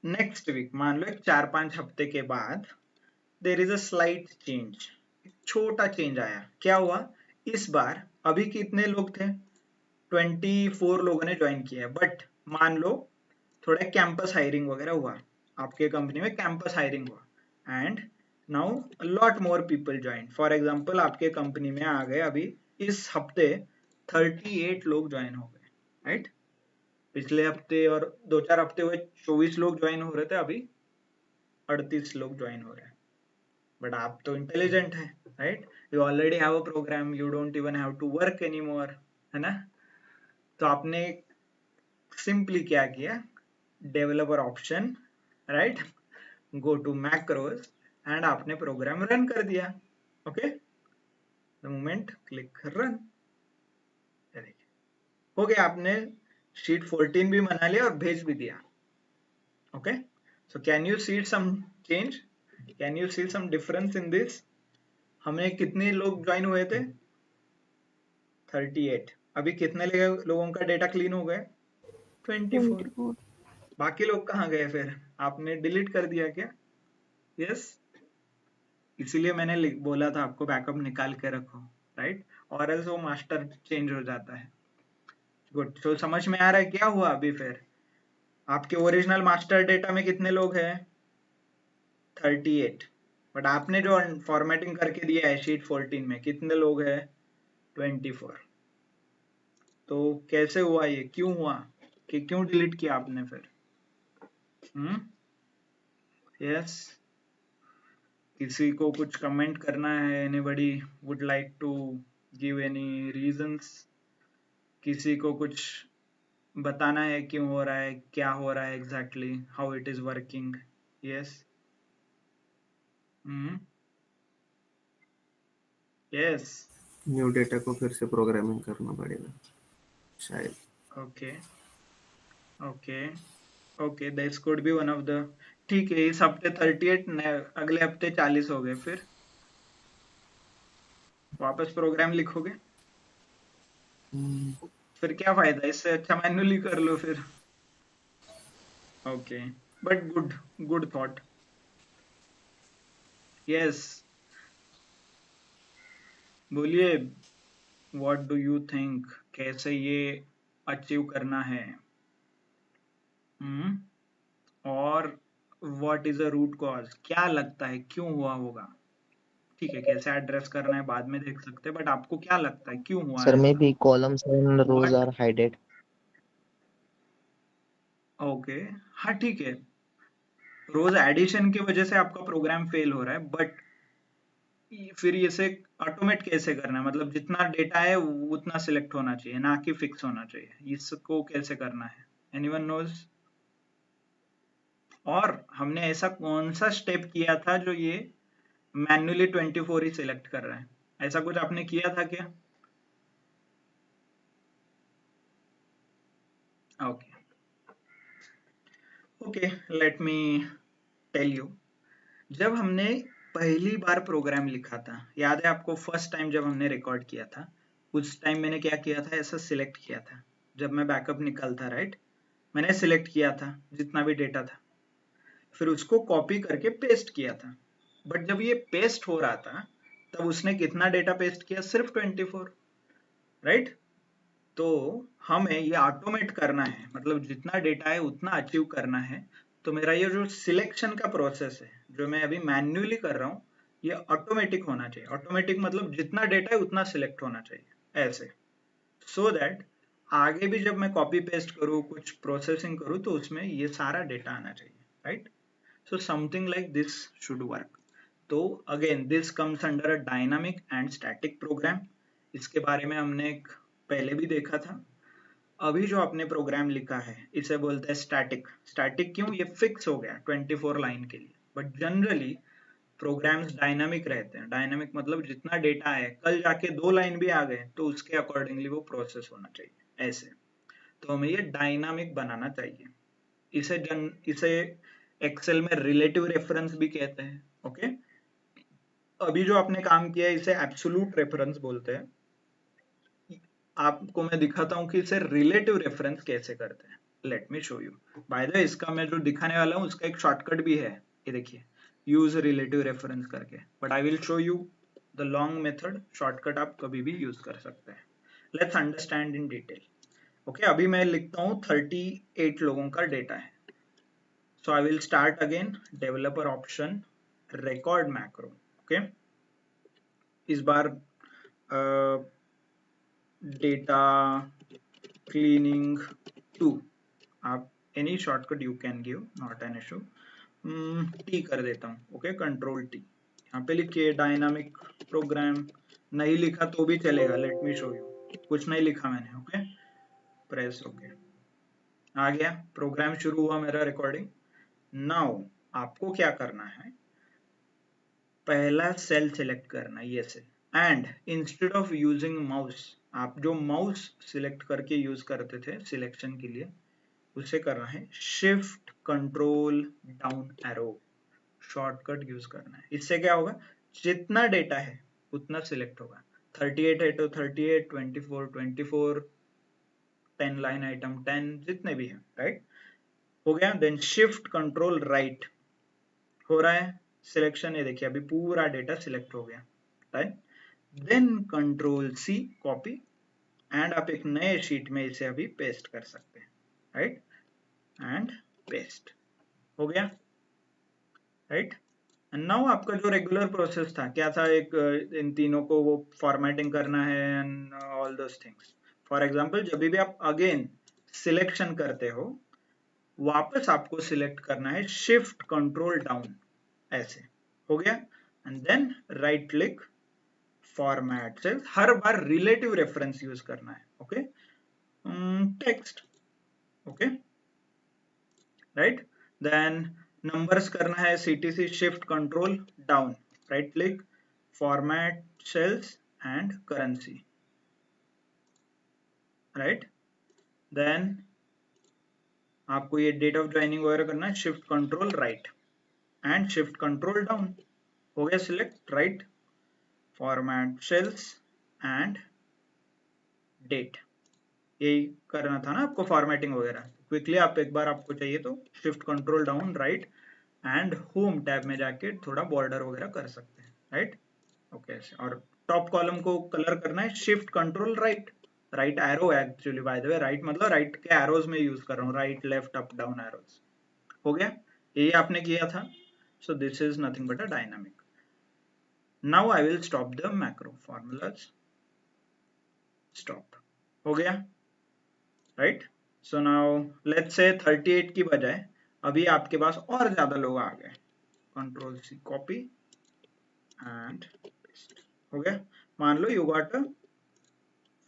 नेक्स्ट वीक मान लो 4-5 हफ्ते के बाद there is a slight change, छोटा चेंज आया। क्या हुआ इस बार, अभी कितने लोग थे, 24 लोगों ने ज्वाइन किया, बट मान लो थोड़ा कैंपस हायरिंग वगैरह हुआ, आपके कंपनी में कैंपस हायरिंग हुआ and now lot more people join. For example आपके कंपनी में आ गए अभी इस हफ्ते 38 लोग ज्वाइन हो गए, राइट। पिछले हफ्ते और 2-4 हफ्ते हुए 24 लोग ज्वाइन हो रहे थे, अभी 38 लोग ज्वाइन हो रहे हैं। बट आप तो इंटेलिजेंट हैं, right, you already have a program, you don't even have to work any more, है ना। तो आपने सिंपली क्या किया, developer option, right, go to macros and आपने प्रोग्राम रन कर दिया, ओके। द मोमेंट क्लिक रन, हो गया, आपने शीट 14 भी बना लिया और भेज भी दिया, okay. So can you see some change, can you see some difference in this. हमें कितने लोग ज्वाइन हुए थे, 38, अभी कितने लोगों का डेटा क्लीन हो गए, 24। बाकी लोग कहाँ गए फिर, आपने डिलीट कर दिया क्या, यस। इसीलिए मैंने बोला था आपको बैकअप निकाल के रखो, राइट, और एल्स वो मास्टर चेंज हो जाता है। गुड। तो समझ में आ रहा है क्या हुआ अभी फिर, आपके ओरिजिनल मास्टर डेटा में कितने लोग हैं? 38। बट आपने जो फॉर्मेटिंग करके दिया है शीट 14 में कितने लोग हैं? 24। तो कैसे हुआ ये, क्यों हुआ कि क्यों डिलीट किया आपने फिर? यस, किसी को कुछ कमेंट करना है? Anybody would like to give any reasons? किसी को कुछ बताना है क्यों हो रहा है, क्या हो रहा है exactly, how it is working? Yes, yes, new data को फिर से प्रोग्रामिंग करना पड़ेगा शायद। Okay okay okay, this could be one of the. ठीक है, इस हफ्ते 38, अगले हफ्ते 40 हो गए, फिर वापस प्रोग्राम लिखोगे? फिर क्या फायदा, इससे अच्छा मैन्युअली कर लो फिर। Okay, but good, good thought. Yes, बोलिए, व्हाट डू यू थिंक, कैसे ये अचीव करना है? और what is a root cause, क्या लगता है क्यों हुआ होगा? ठीक है, कैसे एड्रेस करना है बाद में देख सकते हैं, बट आपको क्या लगता है क्यों हुआ Sir, है ऐसा? maybe columns and rows what? are hidden. Okay, हाँ ठीक है, रोज एडिशन की वजह से आपका प्रोग्राम फेल हो रहा है, बट फिर इसे ऑटोमेट कैसे करना है? मतलब जितना डेटा है उतना सिलेक्ट होना चाहिए, ना कि फिक्स होना चाहिए। इसको कैसे करना है, एनीवन नोज? और हमने ऐसा कौन सा स्टेप किया था जो ये मैन्युअली 24 ही सिलेक्ट कर रहा है? ऐसा कुछ आपने किया था क्या? Okay okay, let me tell you. जब हमने पहली बार प्रोग्राम लिखा था, याद है आपको, फर्स्ट टाइम जब हमने रिकॉर्ड किया था, उस टाइम मैंने क्या किया था, ऐसा सिलेक्ट किया था। जब मैं बैकअप निकलता, राइट, मैंने सिलेक्ट किया था जितना भी डेटा था, फिर उसको कॉपी करके पेस्ट किया था। बट जब ये पेस्ट हो रहा था तब उसने कितना डेटा पेस्ट किया? सिर्फ 24, राइट? तो हमें ये ऑटोमेट करना है, मतलब जितना डेटा है उतना अचीव करना है। तो मेरा ये जो सिलेक्शन का प्रोसेस है जो मैं अभी मैन्युअली कर रहा हूँ, ये ऑटोमेटिक होना चाहिए। ऑटोमेटिक मतलब जितना डेटा है उतना सिलेक्ट होना चाहिए, ऐसे, सो दैट आगे भी जब मैं कॉपी पेस्ट करूँ, कुछ प्रोसेसिंग करूँ, तो उसमें ये सारा डेटा आना चाहिए, right? So something like this should work. तो again this comes under a dynamic and static program. इसके बारे में हमने एक पहले भी देखा था। अभी जो आपने प्रोग्राम लिखा है इसे बोलते हैं स्टैटिक। स्टैटिक क्यों? ये फिक्स हो गया 24 लाइन के लिए। बट जनरली प्रोग्राम्स डायनामिक रहते हैं। डायनामिक मतलब जितना डेटा है, कल जाके 2 लाइन भी आ गए तो उसके अकॉर्डिंगली वो प्रोसेस होना चाहिए, ऐसे। तो हमें ये डायनामिक बनाना चाहिए। इसे एक्सेल में रिलेटिव रेफरेंस भी कहते हैं, ओके? अभी जो आपने काम किया है इसे एब्सोल्यूट रेफरेंस बोलते हैं। आपको मैं दिखाता हूँ कि इसे रिलेटिव रेफरेंस कैसे करते हैं। Let me show you. Bye the वे, इसका मैं जो दिखाने वाला हूँ उसका एक शॉर्टकट भी है, ये देखिए, यूज रिलेटिव रेफरेंस करके। But I will show you the long method. Shortcut आप कभी भी यूज कर सकते हैं। Let's understand in detail. Okay, अभी मैं लिखता हूँ 38 लोगों का डेटा है। So I will start again, developer option, record macro. Okay, इस बार डेटा क्लीनिंग 2, आप any shortcut you can give, not an issue. T कर देता हूँ, ओके, कंट्रोल टी। यहाँ पे लिखिए डायनामिक प्रोग्राम। नहीं लिखा तो भी चलेगा, लेट मी शो यू। कुछ नहीं लिखा मैंने, ओके, प्रेस, ओके, आ गया प्रोग्राम, शुरू हुआ मेरा रिकॉर्डिंग। नाउ आपको क्या करना है, पहला सेल सिलेक्ट करना है, ये cell, and instead of using mouse, आप जो माउस सिलेक्ट करके यूज करते थे सिलेक्शन के लिए, उसे करना है shift control down arrow, shortcut use करना है। इससे क्या होगा, जितना डेटा है उतना सिलेक्ट होगा। 38 है तो 38, 24 24, 10 लाइन आइटम 10, जितने भी हैं, राइट? हो गया। देन शिफ्ट कंट्रोल राइट, हो रहा है सिलेक्शन, ये देखिए अभी पूरा डेटा सिलेक्ट हो गया, right? Then control C copy, and आप एक नए शीट में इसे अभी पेस्ट कर सकते हैं, राइट? And paste. हो गया, राइट। एंड नाउ आपका जो रेगुलर प्रोसेस था क्या था, एक इन तीनों को वो फॉर्मेटिंग करना है and all those things. For example जब भी आप अगेन सिलेक्शन करते हो, वापस आपको सिलेक्ट करना है शिफ्ट कंट्रोल डाउन, ऐसे। हो गया, and then right click format cells. हर बार रिलेटिव रेफरेंस यूज करना है, okay. Text, okay, right. Then numbers करना है CTC shift control down, right click format cells and currency, right. Then आपको ये डेट ऑफ ज्वाइनिंग वगैरह करना है shift control right and shift control down. हो गया, select right format cells and date. यही करना था ना आपको, फॉर्मेटिंग वगैरह। क्विकली आप एक बार आपको चाहिए तो shift control down right and home tab में जाके थोड़ा बॉर्डर वगैरह कर सकते हैं, राइट। ओके, और टॉप कॉलम को कलर करना है shift control right, right arrow actually, bye the way right मतलब राइट के एरोज में यूज कर रहा हूँ, right left up down arrows. हो गया, यही आपने किया था। सो this is nothing but a dynamic. Now I will stop the macro formulas, stop. हो गया, right. So now let's say 38 की बजाय अभी आपके पास और ज्यादा लोग आ गए, control C copy and paste. हो गया, मान लो यू गॉट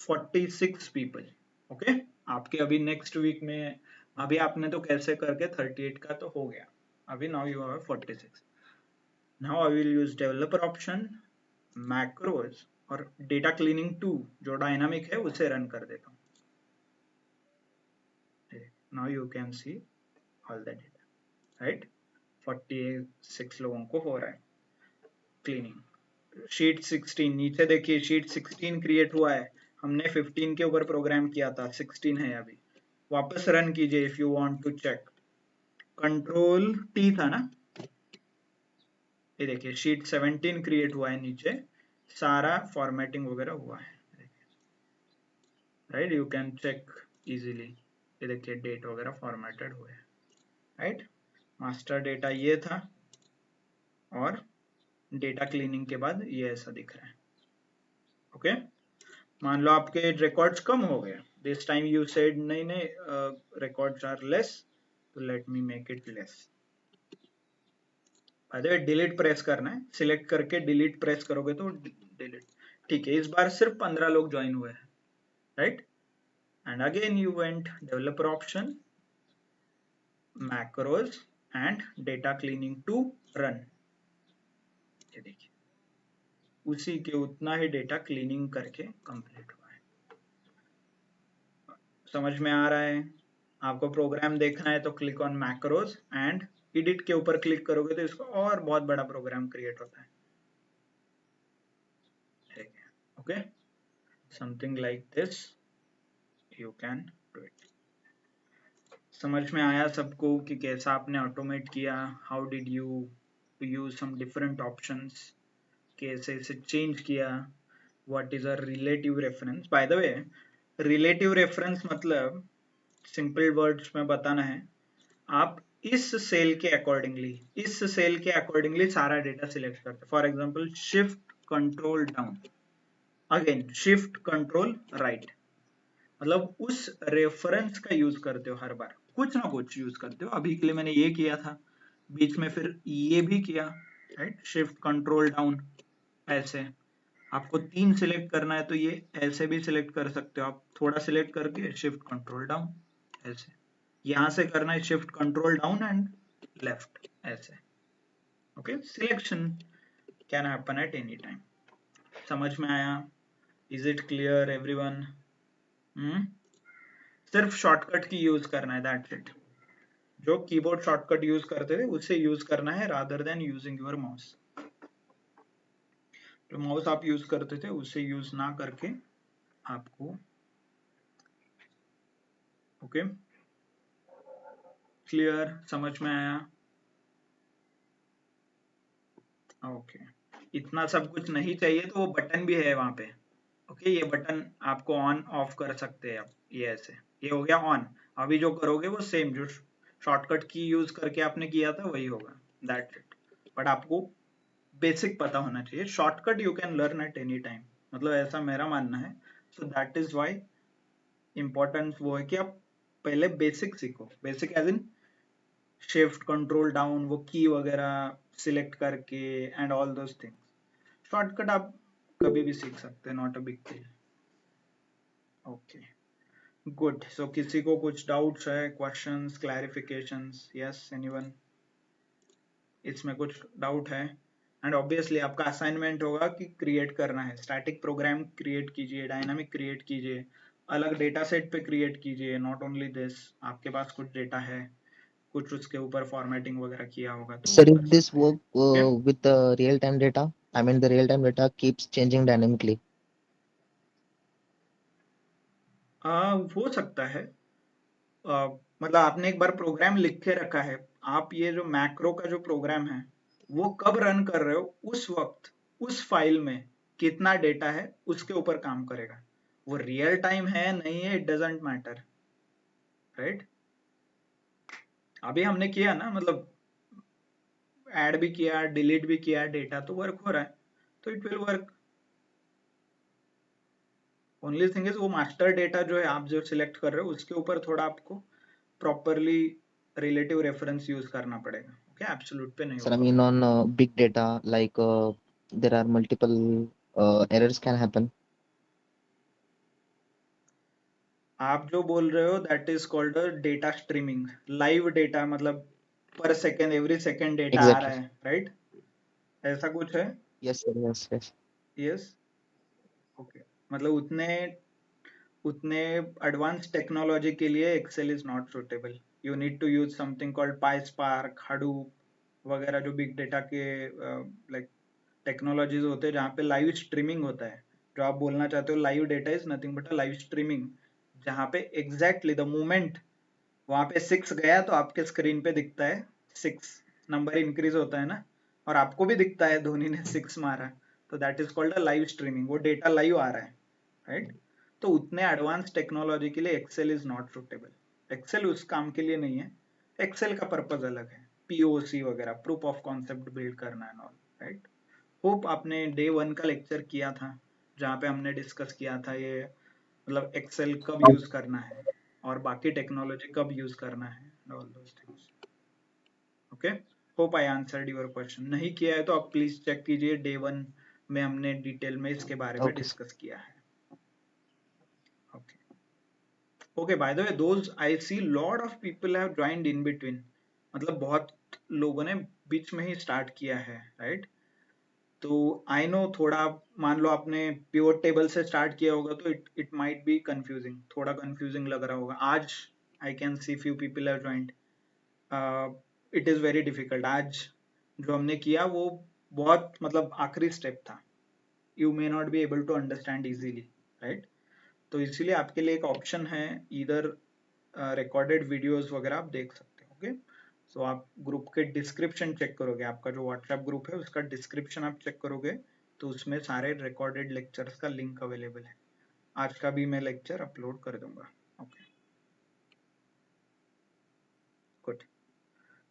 46 पीपल, ओके। आपके अभी नेक्स्ट वीक में, अभी आपने तो कैसे करके 38 का तो हो गया, अभी now you have 46। Now I will use developer option, macros और डेटा क्लीनिंग 2 जो डायनामिक है उसे रन कर देता हूँ। Now you can see all the data, right. 46 लोगों को हो रहा है क्लीनिंग। शीट 16 नीचे देखिए, शीट 16 क्रिएट हुआ है, हमने 15 के ऊपर प्रोग्राम किया था, 16 है अभी। वापस रन कीजिए if you want to check. Control T था ना, ये देखिए शीट 17 क्रिएट हुआ है, नीचे सारा फॉर्मेटिंग वगैरह हुआ है, right. You can check easily, ये देखिए डेट वगैरह फॉर्मेटेड हुए हैं, राइट। मास्टर डेटा ये था और डेटा क्लीनिंग के बाद ये ऐसा दिख रहा है, ओके। मान लो आपके रिकॉर्ड्स कम हो गए, दिस टाइम यू सेड नहीं नहीं रिकॉर्ड्स आर लेस, तो let me make it less. अरे डिलीट प्रेस करना है, सिलेक्ट करके डिलीट प्रेस करोगे तो डिलीट। ठीक है, इस बार सिर्फ 15 लोग ज्वाइन हुए हैं, right. And again you went developer option, macros and data cleaning to run. ये देखिए उसी के उतना ही डेटा क्लीनिंग करके कंप्लीट हुआ है। समझ में आ रहा है? आपको प्रोग्राम देखना है तो click on macros and edit के ऊपर क्लिक करोगे तो इसको और बहुत बड़ा प्रोग्राम क्रिएट होता है, okay. Something like this you can do it. समझ में आया सबको कि कैसा आपने ऑटोमेट किया? How did you use some different options, कैसे इसे चेंज किया? What is a relative reference? By the way relative reference मतलब सिंपल वर्ड्स में बताना है, आप इस सेल के अकॉर्डिंगली सारा डेटा सिलेक्ट करते हैं। For example shift control down, again shift control right, मतलब उस रेफरेंस का यूज करते हो, हर बार कुछ ना कुछ यूज करते हो। अभी के लिए मैंने ये किया था, बीच में फिर ये भी किया, राइट। शिफ्ट कंट्रोल डाउन, ऐसे आपको 3 सिलेक्ट करना है तो ये ऐसे भी सिलेक्ट कर सकते हो आप, थोड़ा सिलेक्ट करके शिफ्ट कंट्रोल डाउन, ऐसे। यहां से करना है shift control down and left, ऐसे, okay. Selection can happen at any time. समझ में आया? Is it clear everyone? सिर्फ शॉर्टकट की यूज करना है, दैट्स इट। जो कीबोर्ड शॉर्टकट यूज करते थे उसे यूज करना है rather than using your mouse. जो माउस आप यूज करते थे उसे यूज ना करके आपको, ओके। क्लियर? समझ में आया? ओके। इतना सब कुछ नहीं चाहिए तो वो बटन भी है वहां पे, ओके। ये बटन आपको ऑन ऑफ कर सकते हैं आप, ये ऐसे, ये हो गया ऑन। अभी जो करोगे वो सेम जो शॉर्टकट की यूज करके आपने किया था वही होगा, दैट्स इट। बट आपको बेसिक पता होना चाहिए। Shortcut you can learn at any time, मतलब ऐसा मेरा मानना है। So that is why importance वो है कि आप पहले बेसिक सीखो। Basic as in shift control down, वो की वगैरह सिलेक्ट करके and all those things. Shortcut आप कभी भी सीख सकते हैं, not a big deal. Okay good. So किसी को कुछ डाउट्स है, क्वेश्चंस, क्लैरिफिकेशंस? Yes anyone? इसमें कुछ डाउट है? एंड ऑब्वियसली आपका असाइनमेंट होगा कि क्रिएट करना है, स्टैटिक प्रोग्राम क्रिएट कीजिए, डायनामिक क्रिएट कीजिए, अलग डेटा सेट पे क्रिएट कीजिए। नॉट ओनली दिस, आपके पास कुछ डेटा है, कुछ उसके ऊपर फॉर्मेटिंग वगैरह किया होगा तो Sir, वो if कर this सकते हैं। work okay with the real-time data, I mean the real-time data keeps changing dynamically. हो सकता है। मतलब आपने एक बार प्रोग्राम लिख के रखा है, आप ये जो मैक्रो का जो प्रोग्राम है वो कब रन कर रहे हो, उस वक्त उस फाइल में कितना डेटा है उसके ऊपर काम करेगा। वो रियल टाइम है नहीं है, इट डजेंट मैटर, राइट? अभी हमने किया ना, मतलब ऐड भी किया, डिलीट भी किया, डेटा तो वर्क हो रहा है, तो it will work. Only thing is वो मास्टर डेटा जो है आप जो सिलेक्ट कर रहे हो उसके ऊपर थोड़ा आपको प्रॉपरली रिलेटिव रेफरेंस यूज करना पड़ेगा। ओके एब्सोल्यूट पे नहीं Sir, I होगा mean वो। on big data, like there are multiple errors can happen. आप जो बोल रहे हो that is called data streaming. Live data, मतलब पर सेकेंड, एवरी सेकेंड डेटा आ रहा Exactly. है, राइट? ऐसा कुछ है? Yes, sir. Yes, yes. Yes okay. मतलब उतने उतने एडवांस टेक्नोलॉजी के लिए Excel is not suitable. You need to use something called PySpark, Hadoop वगैरह, जो बिग डेटा के लाइक टेक्नोलॉजीज होते हैं जहाँ पे लाइव स्ट्रीमिंग होता है। जो आप बोलना चाहते हो live data is nothing but a live streaming, जहाँ पे एग्जैक्टली द मोमेंट वहां पे 6 गया तो आपके स्क्रीन पे दिखता है 6, नंबर इंक्रीज होता है ना, और आपको भी दिखता है धोनी ने 6 मारा, तो that is called a live streaming. वो डेटा लाइव आ रहा है, राइट? तो उतने एडवांस टेक्नोलॉजी के लिए Excel is not suitable. Excel उस काम के लिए नहीं है। एक्सेल का पर्पज अलग है, पीओसी वगैरह, प्रूफ ऑफ कॉन्सेप्ट बिल्ड करना एंड ऑल, राइट? होप आपने डे 1 का लेक्चर किया था जहाँ पे हमने डिस्कस किया था ये, मतलब एक्सेल कब यूज करना है और बाकी टेक्नोलॉजी कब यूज करना है, all those things. Okay hope I answered your question. नहीं किया है तो आप प्लीज चेक कीजिए, डे 1 में हमने डिटेल में इसके बारे में Okay, sir. डिस्कस किया है। Okay okay bye the way those I see lot of people have joined in between, मतलब बहुत लोगों ने बीच में ही स्टार्ट किया है, राइट? तो आई नो थोड़ा, मान लो आपने प्योर टेबल से स्टार्ट किया होगा तो इट माइट बी कंफ्यूजिंग, थोड़ा कंफ्यूजिंग लग रहा होगा। आज I can see few people have joined, it is very difficult. आज जो हमने किया वो बहुत, मतलब आखिरी स्टेप था। You may not be able to understand easily, right? तो इसीलिए आपके लिए एक ऑप्शन है, इधर रिकॉर्डेड वीडियोस वगैरह आप देख सकते हो। ओके सो आप ग्रुप के डिस्क्रिप्शन चेक करोगे, आपका जो व्हाट्सएप ग्रुप है उसका डिस्क्रिप्शन आप चेक करोगे तो उसमें सारे रिकॉर्डेड लेक्चर्स का लिंक अवेलेबल है। आज का भी मैं लेक्चर अपलोड कर दूंगा। Okay good,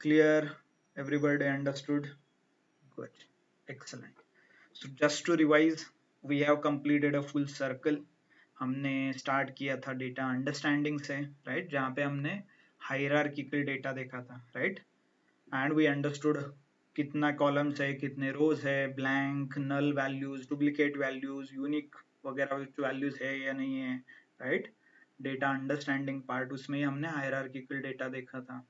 clear, everybody understood? Good, excellent. So just to revise, we have completed a full circle. हमने स्टार्ट किया था डेटा अंडरस्टैंडिंग से, राइट? जहाँ पे हमने हायरार्किकल डेटा देखा था, राइट? एंड वी अंडरस्टूड कितना कॉलम्स है, कितने रोज है, blank, null values, duplicate values, unique वगैरह वैल्यूज है या नहीं है, राइट? डेटा अंडरस्टैंडिंग पार्ट, उसमें ही हमने हायरार्किकल डेटा देखा था।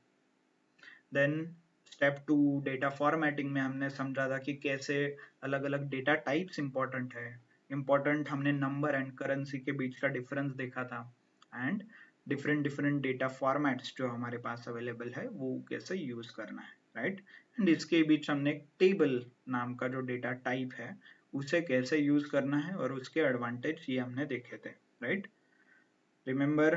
देन स्टेप 2 डेटा फॉर्मेटिंग में हमने समझा था कि कैसे अलग अलग डेटा टाइप्स इंपॉर्टेंट है। इंपॉर्टेंट हमने नंबर एंड करेंसी के बीच का डिफरेंस देखा था, and different different data formats जो हमारे पास अवेलेबल है वो कैसे यूज करना है, राइट? एंड इसके बीच हमने एक टेबल नाम का जो डेटा टाइप है उसे कैसे यूज करना है और उसके एडवांटेज ये हमने देखे थे, right? Remember,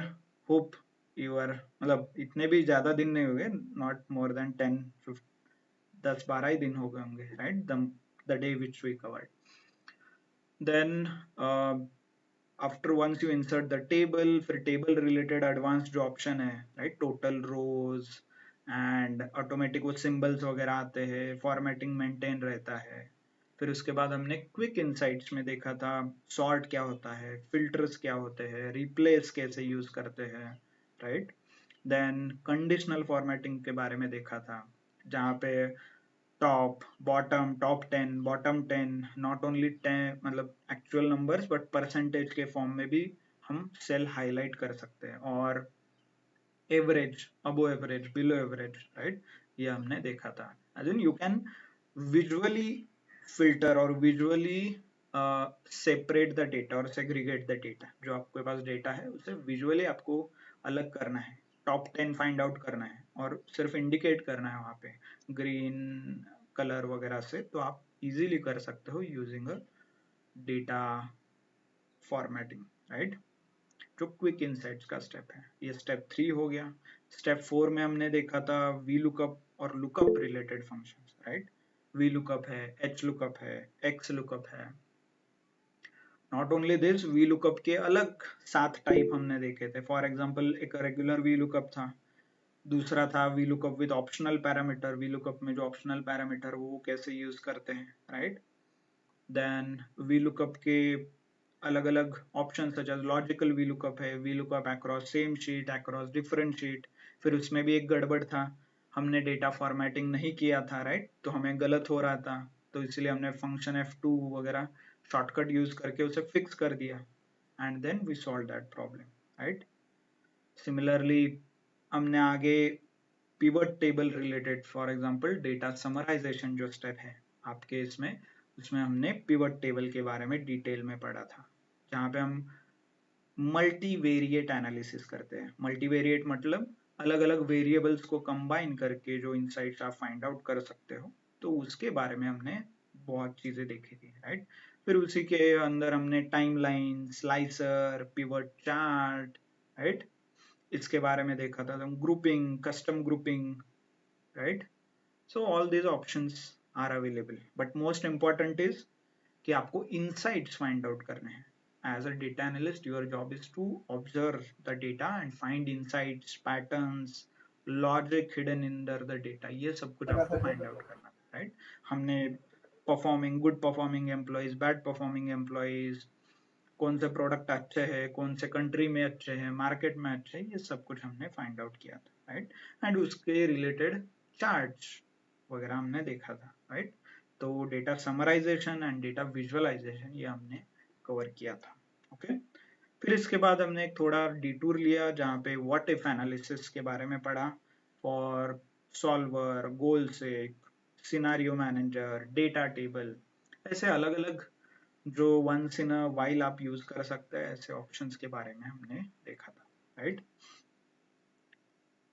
hope you are, मतलब इतने भी ज्यादा दिन नहीं हुए, नॉट मोर देन 10-12 ही दिन हो गए होंगे, right? The day which we covered. Then after once you insert the table, फिर टेबल रिलेटेड एडवांस जो ऑप्शन है, right? Total rows, and automatic वो सिंबल्स वगैरह आते हैं, फॉर्मेटिंग मेंटेन रहता है। फिर उसके बाद हमने क्विक इनसाइट्स में देखा था सॉर्ट क्या होता है, फिल्टर्स क्या होते हैं, रिप्लेस कैसे यूज करते हैं, राइट। देन कंडीशनल फॉर्मेटिंग के बारे में देखा था, जहाँ पे top bottom, top 10 bottom 10, not only 10 मतलब एक्चुअल नंबर्स बट परसेंटेज के फॉर्म में भी हम सेल हाईलाइट कर सकते हैं, और average, above average, below average, right, ये हमने देखा था। As in you can visually filter और विजुअली सेपरेट द डेटा और सेग्रीगेट द डेटा। जो आपके पास डेटा है उसे विजुअली आपको अलग करना है, टॉप 10 फाइंड आउट करना है और सिर्फ इंडिकेट करना है वहाँ पे ग्रीन कलर वगैरह से, तो आप इजीली कर सकते हो using a data formatting, right. जो क्विक इनसाइट्स का स्टेप है, ये स्टेप 3 हो गया। स्टेप 4 में हमने देखा था वी लुकअप और lookup related functions, right. We lookup है, एच लुकअप है, एक्स लुकअप है। Not only this, V lookup के अलग 7 टाइप हमने देखे थे। फॉर एग्जांपल एक रेगुलर वी लुकअप था, दूसरा था V lookup with optional parameter, V lookup में जो ऑप्शनल पैरामीटर वो कैसे यूज करते हैं, राइट। देन वी लुकअप के अलग अलग option such as logical V lookup है, V lookup across same sheet, across different sheet. फिर उसमें भी एक गड़बड़ था, हमने डेटा फॉर्मेटिंग नहीं किया था, राइट, तो हमें गलत हो रहा था, तो इसलिए हमने फंक्शन F2 वगैरह शॉर्टकट यूज करके उसे फिक्स कर दिया, and then we solve that problem, right. Similarly हमने आगे pivot table related, for example data summarization जो स्टेप है आपके इसमें, उसमें हमने पिवट टेबल के बारे में डिटेल में पढ़ा था, जहाँ पे हम मल्टीवेरिएट एनालिसिस करते हैं। मल्टीवेरिएट मतलब अलग अलग वेरिएबल्स को कंबाइन करके जो इनसाइट्स आप फाइंड आउट कर सकते हो, तो उसके बारे में हमने बहुत चीजें देखी थी, राइट। फिर उसी के अंदर हमने timeline, slicer, pivot chart, right, इसके बारे में देखा था, grouping, custom grouping, right. So all these options are available, but most important is कि आपको इनसाइट्स फाइंड आउट करने हैं। As a data analyst, your job is to observe the data and find insights, patterns, logic hidden under the data. ये सब कुछ आपको find out करना है, right? हमने performing, good performing employees, bad performing employees, कौन से प्रोडक्ट अच्छे हैं, कौन से कंट्री में अच्छे हैं, मार्केट में अच्छे हैं, ये सब कुछ हमने फाइंड आउट किया था, राइट। एंड उसके रिलेटेड चार्ट्स वगैरह हमने देखा था, राइट। तो data summarization and data visualization ये हमने कवर किया था, ओके। फिर इसके बाद हमने एक थोड़ा डिटूर लिया, जहाँ पे व्हाट इफ एनालिसिस के बारे में पढ़ा, for solver, goal seek, scenario manager, data table, ऐसे अलग अलग जो वंस इन अ वाइल आप यूज कर सकते हैं, ऐसे ऑप्शंस के बारे में हमने देखा था, right.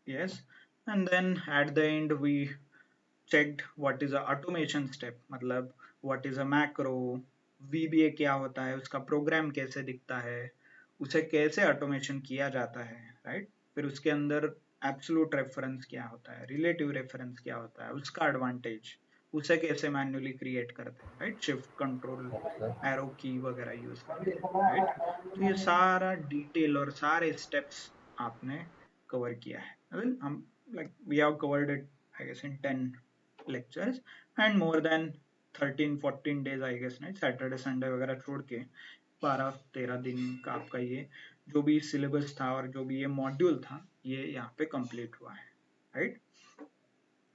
Yes, and then at the end we checked what is a automation step, मतलब what is a macro, VBA क्या होता है, उसका प्रोग्राम कैसे दिखता है, उसे कैसे ऑटोमेशन किया जाता है, राइट। फिर उसके अंदर एब्सोल्यूट रेफरेंस क्या होता है, रिलेटिव रेफरेंस क्या होता है, उसका एडवांटेज, उसे कैसे मैन्युअली क्रिएट करते हैं, राइट, शिफ्ट कंट्रोल एरो की वगैरह यूज करके, राइट। तो ये सारा डिटेल और सारे स्टेप्स आपने कवर किया है। हम like we have covered it I guess in 10 lectures and more than 13-14 days I guess, नहीं, सैटरडे संडे वगैरह छोड़ के 12-13 दिन का आपका ये जो भी सिलेबस था और जो भी ये मॉड्यूल था ये यहाँ पे कंप्लीट हुआ है, राइट।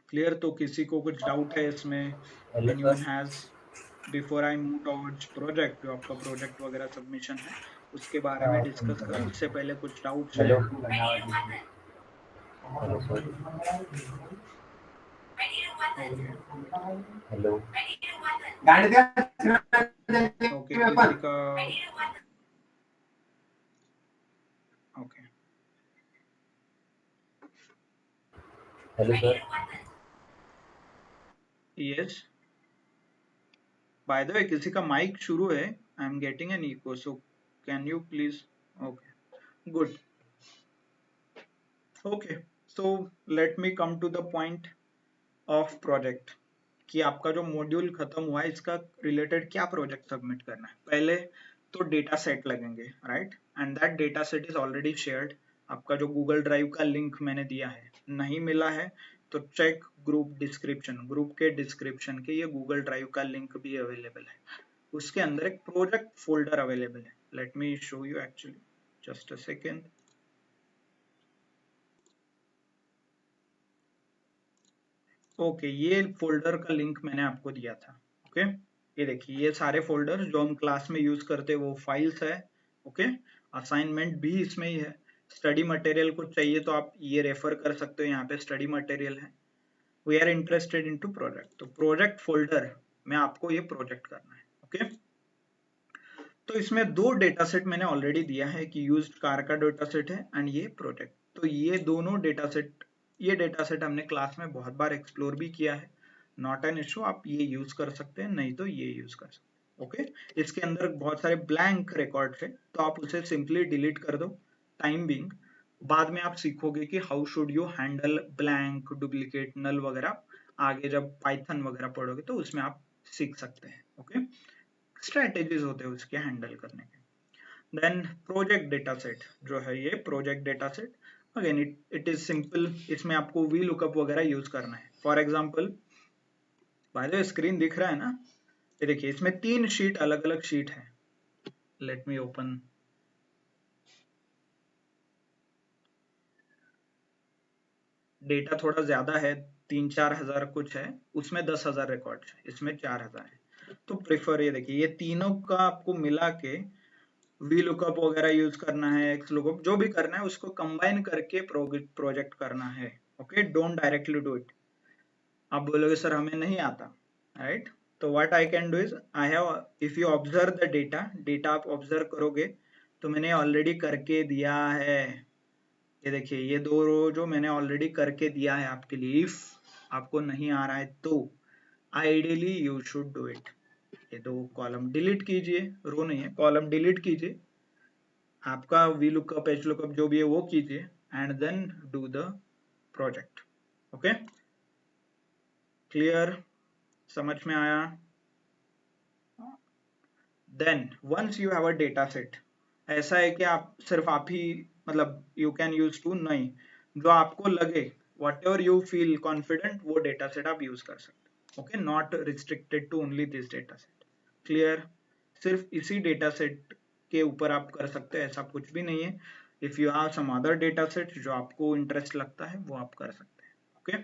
क्लियर? तो किसी को कुछ डाउट है इसमें? Hello anyone sir. Has? Before I move towards project, जो आपका प्रोजेक्ट वगैरह सबमिशन है उसके बारे में डिस्कस करें, उससे पहले कुछ डाउट्स हेलो है? Hello sir. Okay hello okay, किसी का? Okay, hello sir. Yes, by the way किसी का माइक शुरू है, I am getting an echo, so can you please? Okay, good. Okay, so let me come to the point of project, कि आपका जो मॉड्यूल खत्म हुआ है इसका रिलेटेड क्या प्रोजेक्ट सबमिट करना है। पहले तो डेटा सेट लगेंगे, right, and that data set is already shared आपका जो गूगल ड्राइव का लिंक मैंने दिया है नहीं मिला है तो चेक ग्रुप डिस्क्रिप्शन, ग्रुप के डिस्क्रिप्शन के ये गूगल ड्राइव का लिंक भी अवेलेबल है, उसके अंदर एक प्रोजेक्ट फोल्डर अवेलेबल है। Let me show you actually, just a second. Okay, ये फोल्डर का लिंक मैंने आपको दिया था। ओके, ये देखिए ये सारे फोल्डर जो हम क्लास में यूज करते हैं वो फाइल्स है। ओके, असाइनमेंट भी इसमें ही है। स्टडी मटेरियल कुछ चाहिए तो आप ये रेफर कर सकते हो, यहाँ पे स्टडी मटेरियल है। We are interested into project, तो प्रोजेक्ट फोल्डर में आपको ये प्रोजेक्ट करना है। ओके, तो इसमें दो डेटा सेट मैंने ऑलरेडी दिया है कि यूज्ड कार का डेटा सेट है एंड ये प्रोजेक्ट। तो ये दोनों डेटा सेट, ये डेटा सेट हमने क्लास में बहुत बार एक्सप्लोर भी किया है, नॉट एन इशू। आप ये यूज कर सकते हैं, नहीं तो ये यूज कर सकते हैं। ओके, इसके अंदर बहुत सारे ब्लैंक रिकॉर्ड है तो आप उसे सिंपली डिलीट कर दो टाइम बिंग। बाद में आप सीखोगे कि how should you handle blank, duplicate, null वगैरह, आगे जब पाइथन वगैरह पढ़ोगे तो उसमें आप सीख सकते हैं। ओके, स्ट्रेटेजीज होते हैं उसके हैंडल करने के। देन प्रोजेक्ट डेटा सेट जो है, ये project data set again it is simple, इसमें आपको वी लुकअप वगैरह यूज करना है। For example, bye the way screen दिख रहा है ना, ये देखिए इसमें 3 शीट, अलग अलग शीट है। लेट मी ओपन, डेटा थोड़ा ज्यादा है, 3-4 हजार कुछ है, उसमें 10,000 रिकॉर्ड है, इसमें 4,000 है। तो प्रिफर, ये देखिए ये तीनों का आपको मिला के वी लुकअप वगैरह यूज करना है, एक्स लुकअप जो भी करना है उसको कंबाइन करके प्रोजेक्ट करना है। Okay, don't directly do it. आप बोलोगे सर हमें नहीं आता, राइट? तो what I can do is, I have, if you observe the data, data आप ऑब्जर्व करोगे तो मैंने ऑलरेडी करके दिया है। ये देखिए ये दो रो जो मैंने ऑलरेडी करके दिया है आपके लिए। इफ आपको नहीं आ रहा है तो ideally you should do it. ये दो कॉलम डिलीट कीजिए, रो नहीं है, कॉलम डिलीट कीजिए, आपका वी लुकअप, एच लुकअप जो भी है वो कीजिए and then do the project. Okay, clear, समझ में आया? Then once you have a data set, ऐसा है कि आप सिर्फ आप ही, मतलब यू कैन यूज टू, नहीं, जो आपको लगे, whatever you feel confident, वो डेटा सेट आप यूज कर सकते। Okay, not restricted to only this data set. Clear, सिर्फ इसी डेटा सेट के ऊपर आप कर सकते हैं, ऐसा कुछ भी नहीं है। If you have some other data set जो आपको इंटरेस्ट लगता है वो आप कर सकते हैं। Okay,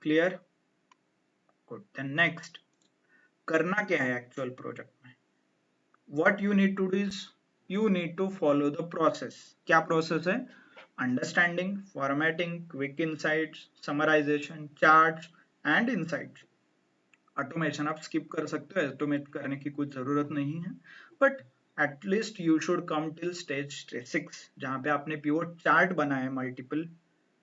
clear, good. Then next, करना क्या है एक्चुअल प्रोजेक्ट में? what you need to do is you need to follow the process। क्या प्रोसेस है? Understanding, formatting, quick insights, summarization, charts and insights. Automation आप स्किप कर सकते हो, ऑटोमेट करने की कुछ जरूरत नहीं है, but at least you should come till stage 6 जहां पे आपने पिवोट चार्ट बनाया है मल्टीपल,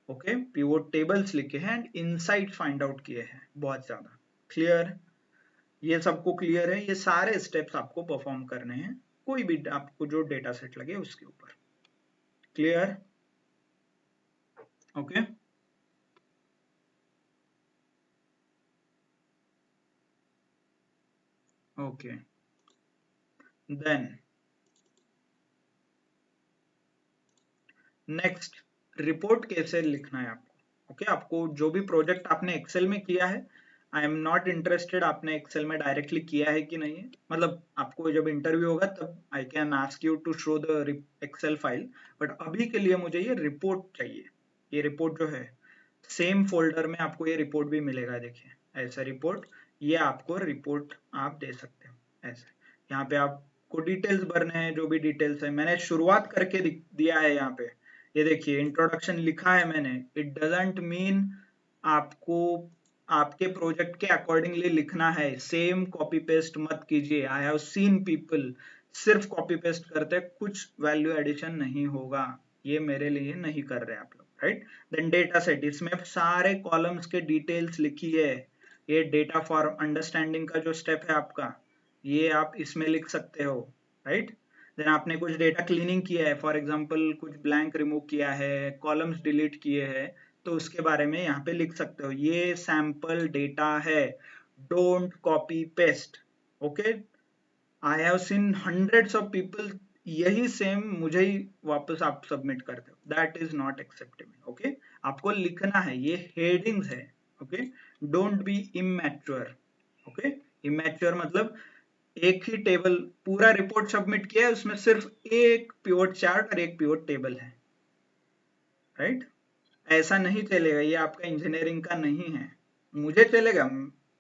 ओके, पिवोट टेबल्स लिखे हैं एंड इनसाइट फाइंड आउट किए हैं बहुत ज्यादा। क्लियर, ये सबको क्लियर है? ये सारे स्टेप्स आपको परफॉर्म करने हैं, कोई भी आपको जो डेटा सेट लगे उसके ऊपर। Clear, okay, okay. Then next, report कैसे लिखना है आपको। ओके, आपको जो भी प्रोजेक्ट आपने एक्सेल में किया है, आई एम नॉट इंटरेस्टेड आपने एक्सेल में डायरेक्टली किया है कि नहीं है, मतलब आपको जब इंटरव्यू होगा तब I can ask you to show the Excel file, but अभी के लिए मुझे ये रिपोर्ट चाहिए। ये रिपोर्ट जो है, सेम फोल्डर में आपको ये रिपोर्ट भी मिलेगा, देखिए ऐसा रिपोर्ट, ये आपको रिपोर्ट आप दे सकते हो ऐसे। यहाँ पे आपको डिटेल्स भरने हैं, जो भी डिटेल्स है मैंने शुरुआत करके दिया है यहाँ पे। ये देखिए इंट्रोडक्शन लिखा है मैंने, इट डजंट मीन आपको आपके प्रोजेक्ट के अकॉर्डिंगली लिखना है, सेम कॉपी पेस्ट मत कीजिए। आई हैव सीन पीपल सिर्फ कॉपी पेस्ट करते, कुछ वैल्यू एडिशन नहीं होगा, ये मेरे लिए नहीं कर रहे आप लोग, राइट? देन डेटा सेट, इसमें सारे कॉलम्स के डिटेल्स लिखी है, ये डेटा फॉर अंडरस्टैंडिंग का जो स्टेप है आपका, ये आप इसमें लिख सकते हो, राइट? देन आपने कुछ डेटा क्लीनिंग किया है, फॉर एग्जांपल कुछ ब्लैंक रिमूव किया है, कॉलम्स डिलीट किए हैं, तो उसके बारे में यहाँ पे लिख सकते हो, ये सैंपल डेटा है, don't copy paste. Okay, I have seen hundreds of people यही सेम मुझे ही वापस आप सबमिट करते हो, that is not acceptable. Okay, आपको लिखना है, ये हेडिंग्स है। Okay, don't be immature. Okay, immature मतलब एक ही टेबल, पूरा रिपोर्ट सबमिट किया है, उसमें सिर्फ एक पिवट चार्ट और एक पिवट टेबल है, राइट? ऐसा नहीं चलेगा, ये आपका इंजीनियरिंग का नहीं है। मुझे चलेगा,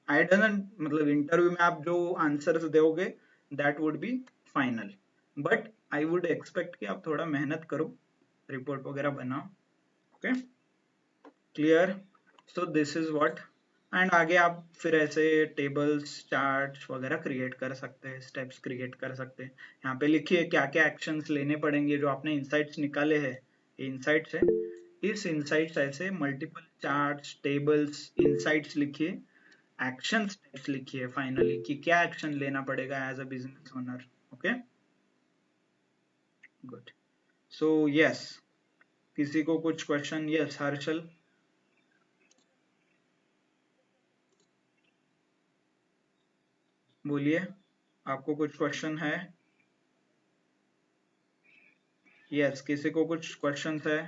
आई डजंट, मतलब इंटरव्यू में आप जो आंसर्स दोगे that would be final, but I would expect कि आप थोड़ा मेहनत करो, रिपोर्ट वगैरह बनाओ। Okay, clear? So this is what, and आगे आप फिर ऐसे टेबल्स चार्ट्स वगैरह क्रिएट कर सकते हैं, स्टेप्स क्रिएट कर सकते हैं। यहाँ पे लिखिए क्या क्या एक्शंस लेने पड़ेंगे, जो आपने इंसाइट्स निकाले हैं, ये इंसाइट्स है, इस इंसाइट्स ऐसे मल्टीपल चार्ट्स टेबल्स इंसाइट्स लिखिए, एक्शन स्टेप्स लिखिए फाइनली कि क्या एक्शन लेना पड़ेगा as a business owner. Okay, good. So yes, किसी को कुछ क्वेश्चन? यस हर्षल, बोलिए, आपको कुछ क्वेश्चन है? यस, किसी को कुछ क्वेश्चन है?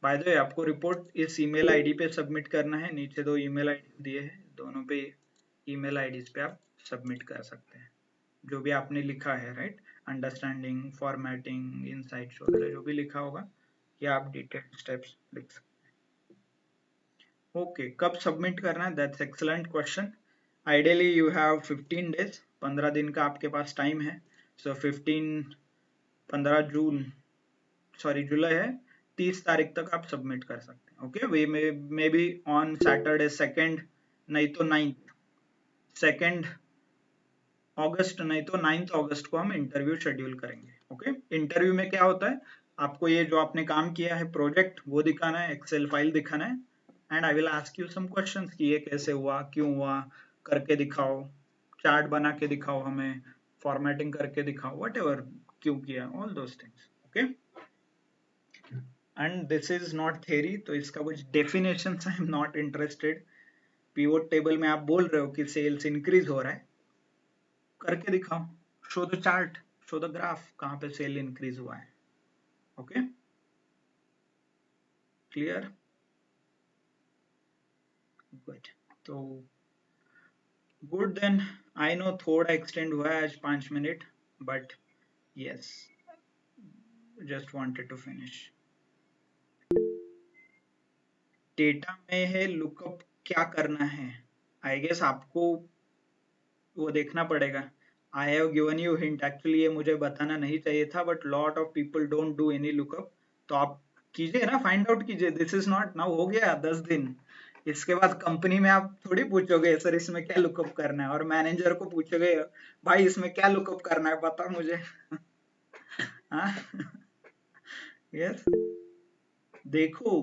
बाय द वे, आपको रिपोर्ट इस ईमेल आईडी पे सबमिट करना है, नीचे 2 ईमेल आईडी दिए हैं, दोनों पे ईमेल आईडीज पे आप सबमिट कर सकते हैं जो भी आपने लिखा है, राइट? अंडरस्टैंडिंग, फॉर्मेटिंग, इनसाइट्स वगैरह जो भी लिखा होगा, ये आप डिटेल्ड स्टेप्स लिख सकते हैं। ओके, कब सबमिट करना है? That's excellent question. Ideally you have 15 days, 15 दिन का आपके पास टाइम है। सो 15 जून, सॉरी जुलाई है, 30 तारीख तक आप सबमिट कर सकते हैं। Okay, way may be on Saturday 2 नहीं तो 2 अगस्त, नहीं तो 9 अगस्त को हम इंटरव्यू शेड्यूल करेंगे। ओके, इंटरव्यू में क्या होता है, आपको ये जो आपने काम किया है प्रोजेक्ट वो दिखाना है, एक्सेल फाइल दिखाना है, and I will ask you some questions कि ये कैसे हुआ, क्यों हुआ, करके दिखाओ, चार्ट बना के दिखाओ हमें, फॉर्मेटिंग करके दिखाओ, व्हाटएवर, क्यों किया, all those things. Okay, and this is not theory, तो इसका कुछ definition I am not interested. Pivot table में आप बोल रहे हो कि सेल्स इंक्रीज हो रहा है, करके दिखाओ, show the chart, show the graph, कहाँ पे सेल इंक्रीज हुआ है। Okay, clear? गुड, तो गुड देन, आई नो थोड़ा एक्सटेंड हुआ है आज 5 minute, but yes, just wanted to finish. Data में है लुकअप, क्या करना है? आई गेस आपको वो देखना पड़ेगा। I have given you hint, actually ये मुझे बताना नहीं चाहिए था, but lot of people don't do any lookup, तो आप कीजिए ना, फाइंड आउट कीजिए। दिस इज नॉट नाउ, हो गया 10 दिन, इसके बाद कंपनी में आप थोड़ी पूछोगे सर इसमें क्या लुकअप करना है, और मैनेजर को पूछोगे भाई इसमें क्या लुकअप करना है बता मुझे। हाँ, यस, देखो,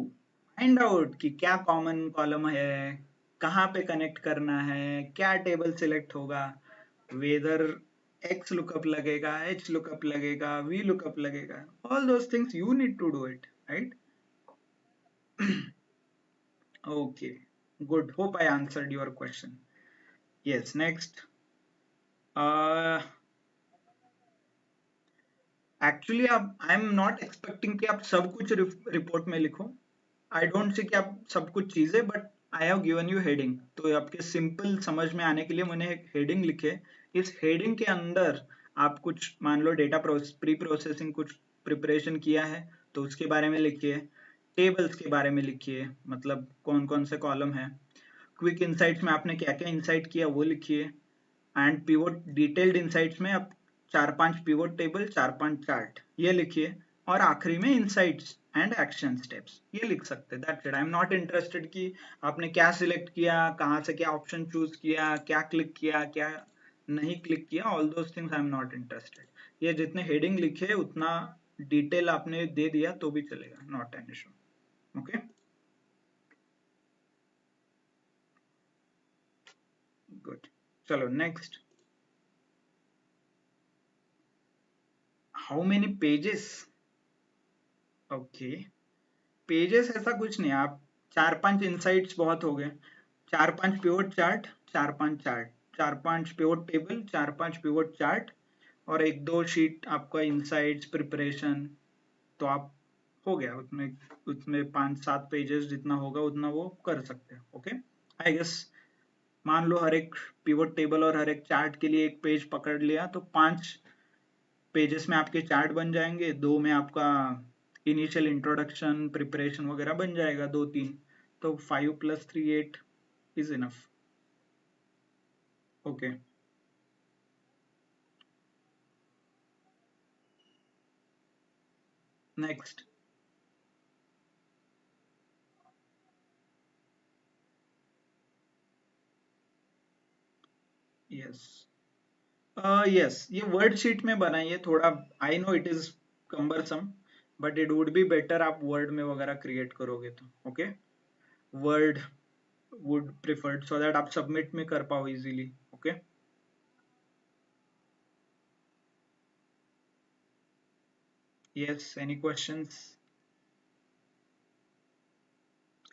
फाइंड आउट कि क्या कॉमन कॉलम है, कहाँ पे कनेक्ट करना है, क्या टेबल सिलेक्ट होगा, वेदर एक्स लुकअप लगेगा, एच लुकअप लगेगा, वी लुकअप लगेगा, all those things you need to do it, right? Okay, good, hope I answered your question. Yes, next. Actually I am not expecting कि आप सब कुछ रिपोर्ट में लिखो, आई डोंट सी कि आप सब कुछ चीजें, but I have given you heading, तो आपके सिंपल समझ में आने के लिए मैंने एक हेडिंग लिखे, इस हेडिंग के अंदर आप कुछ मान लो डेटा प्री प्रोसेसिंग कुछ प्रिपरेशन किया है तो उसके बारे में लिखिए, टेबल्स के बारे में लिखिए, मतलब कौन कौन से कॉलम है, क्विक इंसाइट्स में आपने क्या क्या इंसाइट किया वो लिखिए, एंड पिवोट डिटेल्ड इंसाइट्स में आप 4-5 पिवोट टेबल, 4-5 चार्ट, ये लिखिए, और आखिरी में इंसाइट्स एंड एक्शन स्टेप्स, ये लिख सकते हैं। That's it, I am not interested कि आपने क्या सिलेक्ट किया, कहाँ से क्या ऑप्शन चूज किया, क्या क्लिक किया, क्या नहीं क्लिक किया, all those things I am not interested. ये जितने हेडिंग लिखे उतना डिटेल आपने दे दिया तो भी चलेगा, not an issue. Okay, good, चलो next. How many pages? Okay, pages ऐसा कुछ नहीं, आप 4-5 इंसाइट्स बहुत हो गए, 4-5 pivot chart, 4-5 chart, 4-5 pivot table, 4-5 pivot chart, और एक दो शीट आपका इनसाइट्स प्रिपरेशन, तो आप हो गया उसमें उसमें 5-7 पेजेस जितना होगा उतना वो कर सकते हैं। ओके, आई गेस मान लो हर एक पिवट टेबल और हर एक चार्ट के लिए एक पेज पकड़ लिया तो 5 पेजेस में आपके चार्ट बन जाएंगे, 2 में आपका इनिशियल इंट्रोडक्शन प्रिपरेशन वगैरह बन जाएगा, 2-3, तो 5 + 3 8 is enough. Okay, next. Yes, yes, ये वर्ड शीट में बनाइए थोड़ा। I know it is cumbersome, but it would be better आप वर्ड में वगैरह क्रिएट करोगे तो। Okay, word would preferred so that आप सबमिट में कर पाओ easily. Okay, yes, any questions?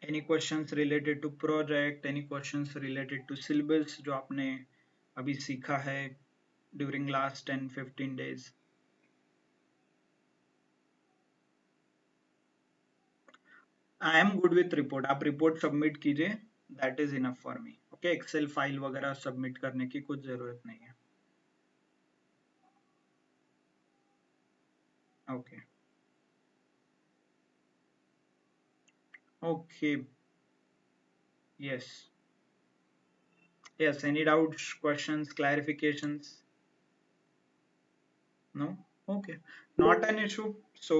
Any questions related to project, any questions related to syllabus जो आपने अभी सीखा है during last 10-15 days? I am good with report, आप रिपोर्ट सबमिट कीजिए, that is enough for me. Okay, Excel file वगैरह सबमिट करने की कुछ जरूरत नहीं है। Okay, okay, yes, yes, any doubts, questions, clarifications? No? Okay, not an issue. So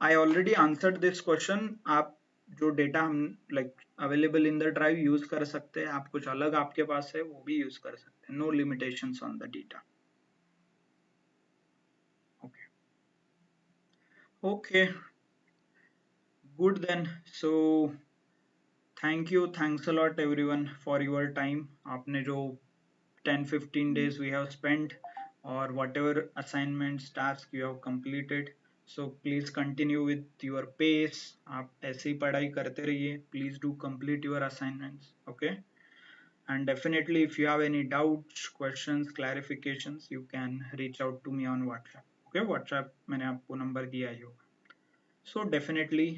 I already answered this question. आप जो डेटा हम like available in the drive use कर सकते हैं, आप कुछ अलग आपके पास है वो भी यूज कर सकते हैं, no limitations on the data. Okay, okay, good then. So thank you, thanks a lot everyone for your time. आपने जो 10-15 days we have spent, or whatever assignments task you have completed, so please continue with your pace। आप ऐसे ही पढ़ाई करते रहिए, please do complete your assignments। okay, and definitely if you have any doubts, questions, clarifications, you can reach out to me on WhatsApp। okay, WhatsApp मैंने आपको नंबर दिया ही होगा, so definitely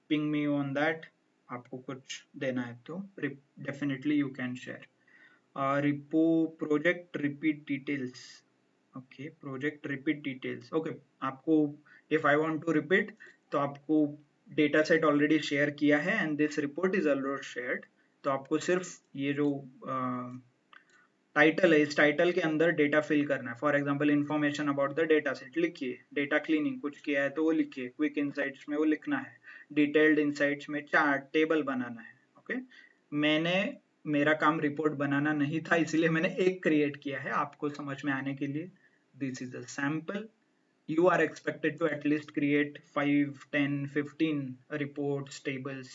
ping me on that। आपको कुछ देना है तो definitely you can share। repo project repeat details। okay, project repeat details। okay, आपको if I want to repeat तो आपको डेटा सेट ऑलरेडी शेयर किया है and this report is already shared, तो आपको सिर्फ ये जो टाइटल है इस टाइटल के अंदर डेटा फिल करना है। For example information about the data set लिखिए, डेटा क्लीनिंग कुछ किया है तो वो लिखिए, क्विक इनसाइट्स में वो लिखना है, डिटेल्ड इनसाइट्स में चार्ट टेबल बनाना है। ओके, मैंने मेरा काम रिपोर्ट बनाना नहीं था इसलिए मैंने एक क्रिएट किया है आपको समझ में आने के लिए। This is a sample, you are expected to at least create 5, 10, 15 reports, tables,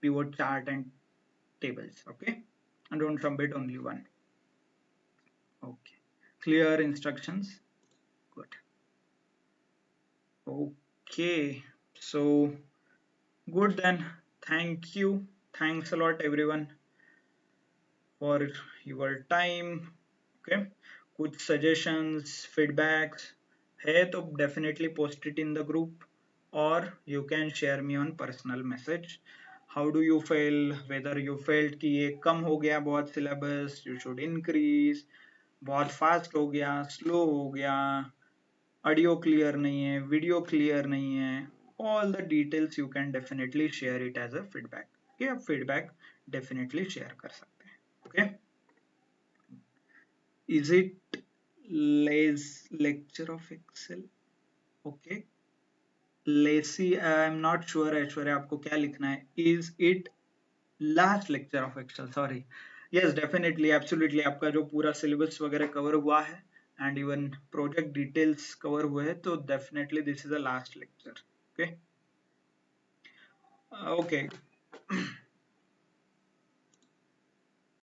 pivot chart and tables। okay, and don't submit only one। okay, clear instructions? good। okay, so good then, thank you, thanks a lot everyone for your time। okay, कुछ suggestions, feedbacks है तो definitely post it in the group, or you can share me on personal message। how do you feel, whether you felt कि ये कम हो गया बहुत syllabus, you should increase, बहुत fast हो गया, slow हो गया, ऑडियो क्लियर नहीं है, वीडियो क्लियर नहीं है, all the details you can definitely share it as a feedback। okay, आप feedback definitely share कर सकते हैं। okay, is it less lecture of Excel? okay, लेसी, I am not sure Aishwarya आपको क्या लिखना है, is it last lecture of Excel? Sorry, yes definitely absolutely आपका जो पूरा सिलेबस वगैरह कवर हुआ है and even project details cover हुए हैं तो definitely this is the last lecture. Okay, okay,